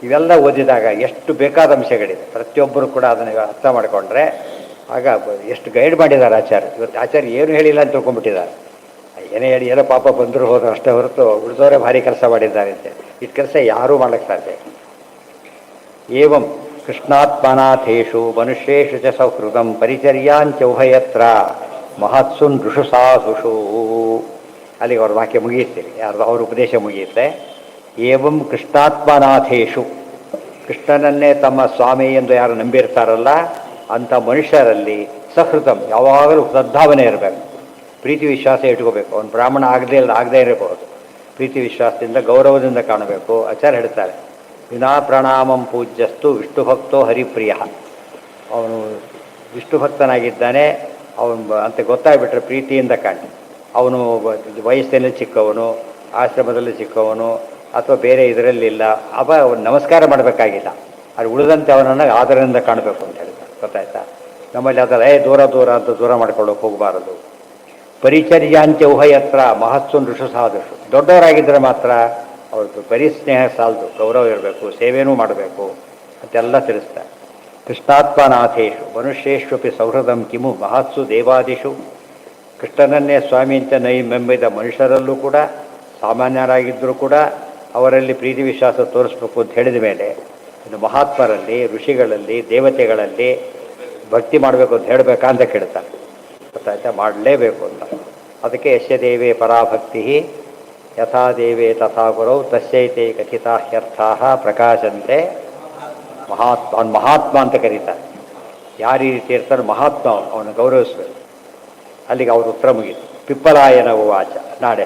S1: ಇವೆಲ್ಲ ಓದಿದಾಗ ಎಷ್ಟು ಬೇಕಾದ ಅಂಶಗಳಿದೆ, ಪ್ರತಿಯೊಬ್ಬರು ಕೂಡ ಅದನ್ನು ಅರ್ಥ ಮಾಡಿಕೊಂಡ್ರೆ ಆಗ ಎಷ್ಟು ಗೈಡ್ ಮಾಡಿದ್ದಾರೆ ಆಚಾರ್ಯ. ಇವತ್ತು ಆಚಾರ್ಯ ಏನು ಹೇಳಿಲ್ಲ ಅಂತ ತಿಳ್ಕೊಂಡ್ಬಿಟ್ಟಿದ್ದಾರೆ. ಏನೇ ಹೇಳಿ ಏನೋ ಪಾಪ ಬಂದರು ಹೋದ್ರು ಅಷ್ಟೇ ಹೊರತು ಉಳಿದವರೇ ಭಾರಿ ಕೆಲಸ ಮಾಡಿದ್ದಾರೆ ಅಂತೆ. ಇಷ್ಟು ಕೆಲಸ ಯಾರೂ ಮಾಡ್ಲಿಕ್ಕೆ ಸಾಧ್ಯ. ಏವಂ ಕೃಷ್ಣಾತ್ಮನಾಥೇಶು ಮನುಷ್ಯೇಶು ಚ ಸೌಹೃದಂ ಪರಿಚರ್ಯಾಂಚ ಉಭಯತ್ರ ಮಹತ್ಸುನ್ ಋಷು ಸಾಧುಷು. ಅಲ್ಲಿಗೆ ಅವ್ರ ವಾಕ್ಯ ಮುಗಿಯುತ್ತೀರಿ, ಯಾರ್ದು ಅವ್ರ ಉಪದೇಶ ಮುಗಿಯುತ್ತೆ. ಏವಂ ಕೃಷ್ಣಾತ್ಮನಾಥೇಶು, ಕೃಷ್ಣನನ್ನೇ ತಮ್ಮ ಸ್ವಾಮಿ ಎಂದು ಯಾರು ನಂಬಿರ್ತಾರಲ್ಲ ಅಂಥ ಮನುಷ್ಯರಲ್ಲಿ ಸಹೃದಂ, ಯಾವಾಗಲೂ ಸದ್ಭಾವನೆ ಇರಬೇಕು, ಪ್ರೀತಿ ವಿಶ್ವಾಸ ಇಟ್ಕೋಬೇಕು. ಅವನು ಬ್ರಾಹ್ಮಣ ಆಗದೇ ಇರಬಹುದು, ಪ್ರೀತಿ ವಿಶ್ವಾಸದಿಂದ ಗೌರವದಿಂದ ಕಾಣಬೇಕು. ಆಚಾರ್ಯ ಹೇಳ್ತಾರೆ, ವಿನಾ ಪ್ರಣಾಮಂ ಪೂಜ್ಯಸ್ತು ವಿಷ್ಣು ಭಕ್ತೋ ಹರಿಪ್ರಿಯ. ಅವನು ವಿಷ್ಣು ಭಕ್ತನಾಗಿದ್ದಾನೆ ಅವನು ಅಂತ ಗೊತ್ತಾಗ್ಬಿಟ್ರೆ ಪ್ರೀತಿಯಿಂದ ಕಾಣಿ. ಅವನು ವಯಸ್ಸಿನಲ್ಲಿ ಚಿಕ್ಕವನು, ಆಶ್ರಮದಲ್ಲಿ ಚಿಕ್ಕವನು, ಅಥವಾ ಬೇರೆ ಇದರಲ್ಲಿಲ್ಲ, ಅವನು ನಮಸ್ಕಾರ ಮಾಡಬೇಕಾಗಿಲ್ಲ, ಅದು ಉಳಿದಂತೆ ಅವನನ್ನು ಆದರದಿಂದ ಕಾಣಬೇಕು ಅಂತ ಹೇಳ್ತಾರೆ. ಗೊತ್ತಾಯ್ತಾ? ನಮ್ಮಲ್ಲಿ ಅದಲ್ಲ, ದೂರ ದೂರ ಅಂತ ದೂರ ಮಾಡ್ಕೊಳ್ಳೋಕೆ ಹೋಗಬಾರದು. ಪರಿಚರ್ಯಾಂಚ ಉಭಯತ್ರ ಮಹತ್ಸುನ್ ಋಷು ಸಾಧುಷು. ದೊಡ್ಡವರಾಗಿದ್ದರೆ ಮಾತ್ರ ಅವ್ರದ್ದು ಬರೀ ಸ್ನೇಹ ಸಾಲದು, ಗೌರವ ಇರಬೇಕು, ಸೇವೆನೂ ಮಾಡಬೇಕು ಅಂತೆಲ್ಲ ತಿಳಿಸ್ತಾರೆ. ಕೃಷ್ಣಾತ್ಮನಾಥೇಶು ಮನುಷ್ಯೇಶ್ವಪಿ ಸೌಹೃದಂ ಕಿಮು ಮಹತ್ಸು ದೇವಾದಿಷು. ಕೃಷ್ಣನನ್ನೇ ಸ್ವಾಮಿ ಅಂತ ನಂಬಿದ ಮನುಷ್ಯರಲ್ಲೂ ಕೂಡ, ಸಾಮಾನ್ಯರಾಗಿದ್ದರೂ ಕೂಡ ಅವರಲ್ಲಿ ಪ್ರೀತಿ ವಿಶ್ವಾಸ ತೋರಿಸ್ಬೇಕು ಅಂತ ಹೇಳಿದ ಮೇಲೆ ಇನ್ನು ಮಹಾತ್ಮರಲ್ಲಿ, ಋಷಿಗಳಲ್ಲಿ, ದೇವತೆಗಳಲ್ಲಿ ಭಕ್ತಿ ಮಾಡಬೇಕು ಅಂತ ಹೇಳಬೇಕಾ ಅಂತ ಕೇಳ್ತಾರೆ. ಗೊತ್ತಾಯ್ತಾ? ಮಾಡಲೇಬೇಕು ಅಂತ. ಅದಕ್ಕೆ ಯಸ್ಯ ದೇವೇ ಪರಾಭಕ್ತಿ ಯಥಾ ದೇವೇ ತಥಾ ಗುರೌ ತಸ್ಯೈತೆ ಕಥಿತಾ ಹ್ಯರ್ಥಾಃ ಪ್ರಕಾಶಂತೆ. ಅವನು ಮಹಾತ್ಮ ಅಂತ ಕರೀತಾರೆ. ಯಾರು ಈ ರೀತಿ ಇರ್ತಾನೆ ಮಹಾತ್ಮ, ಅವನು ಗೌರವಿಸಬೇಕು. ಅಲ್ಲಿಗೆ ಅವ್ರ ಉತ್ತರ ಮುಗಿತು. ಪಿಪ್ಪಲಾಯನ ಉವಾಚ. ನಾಳೆ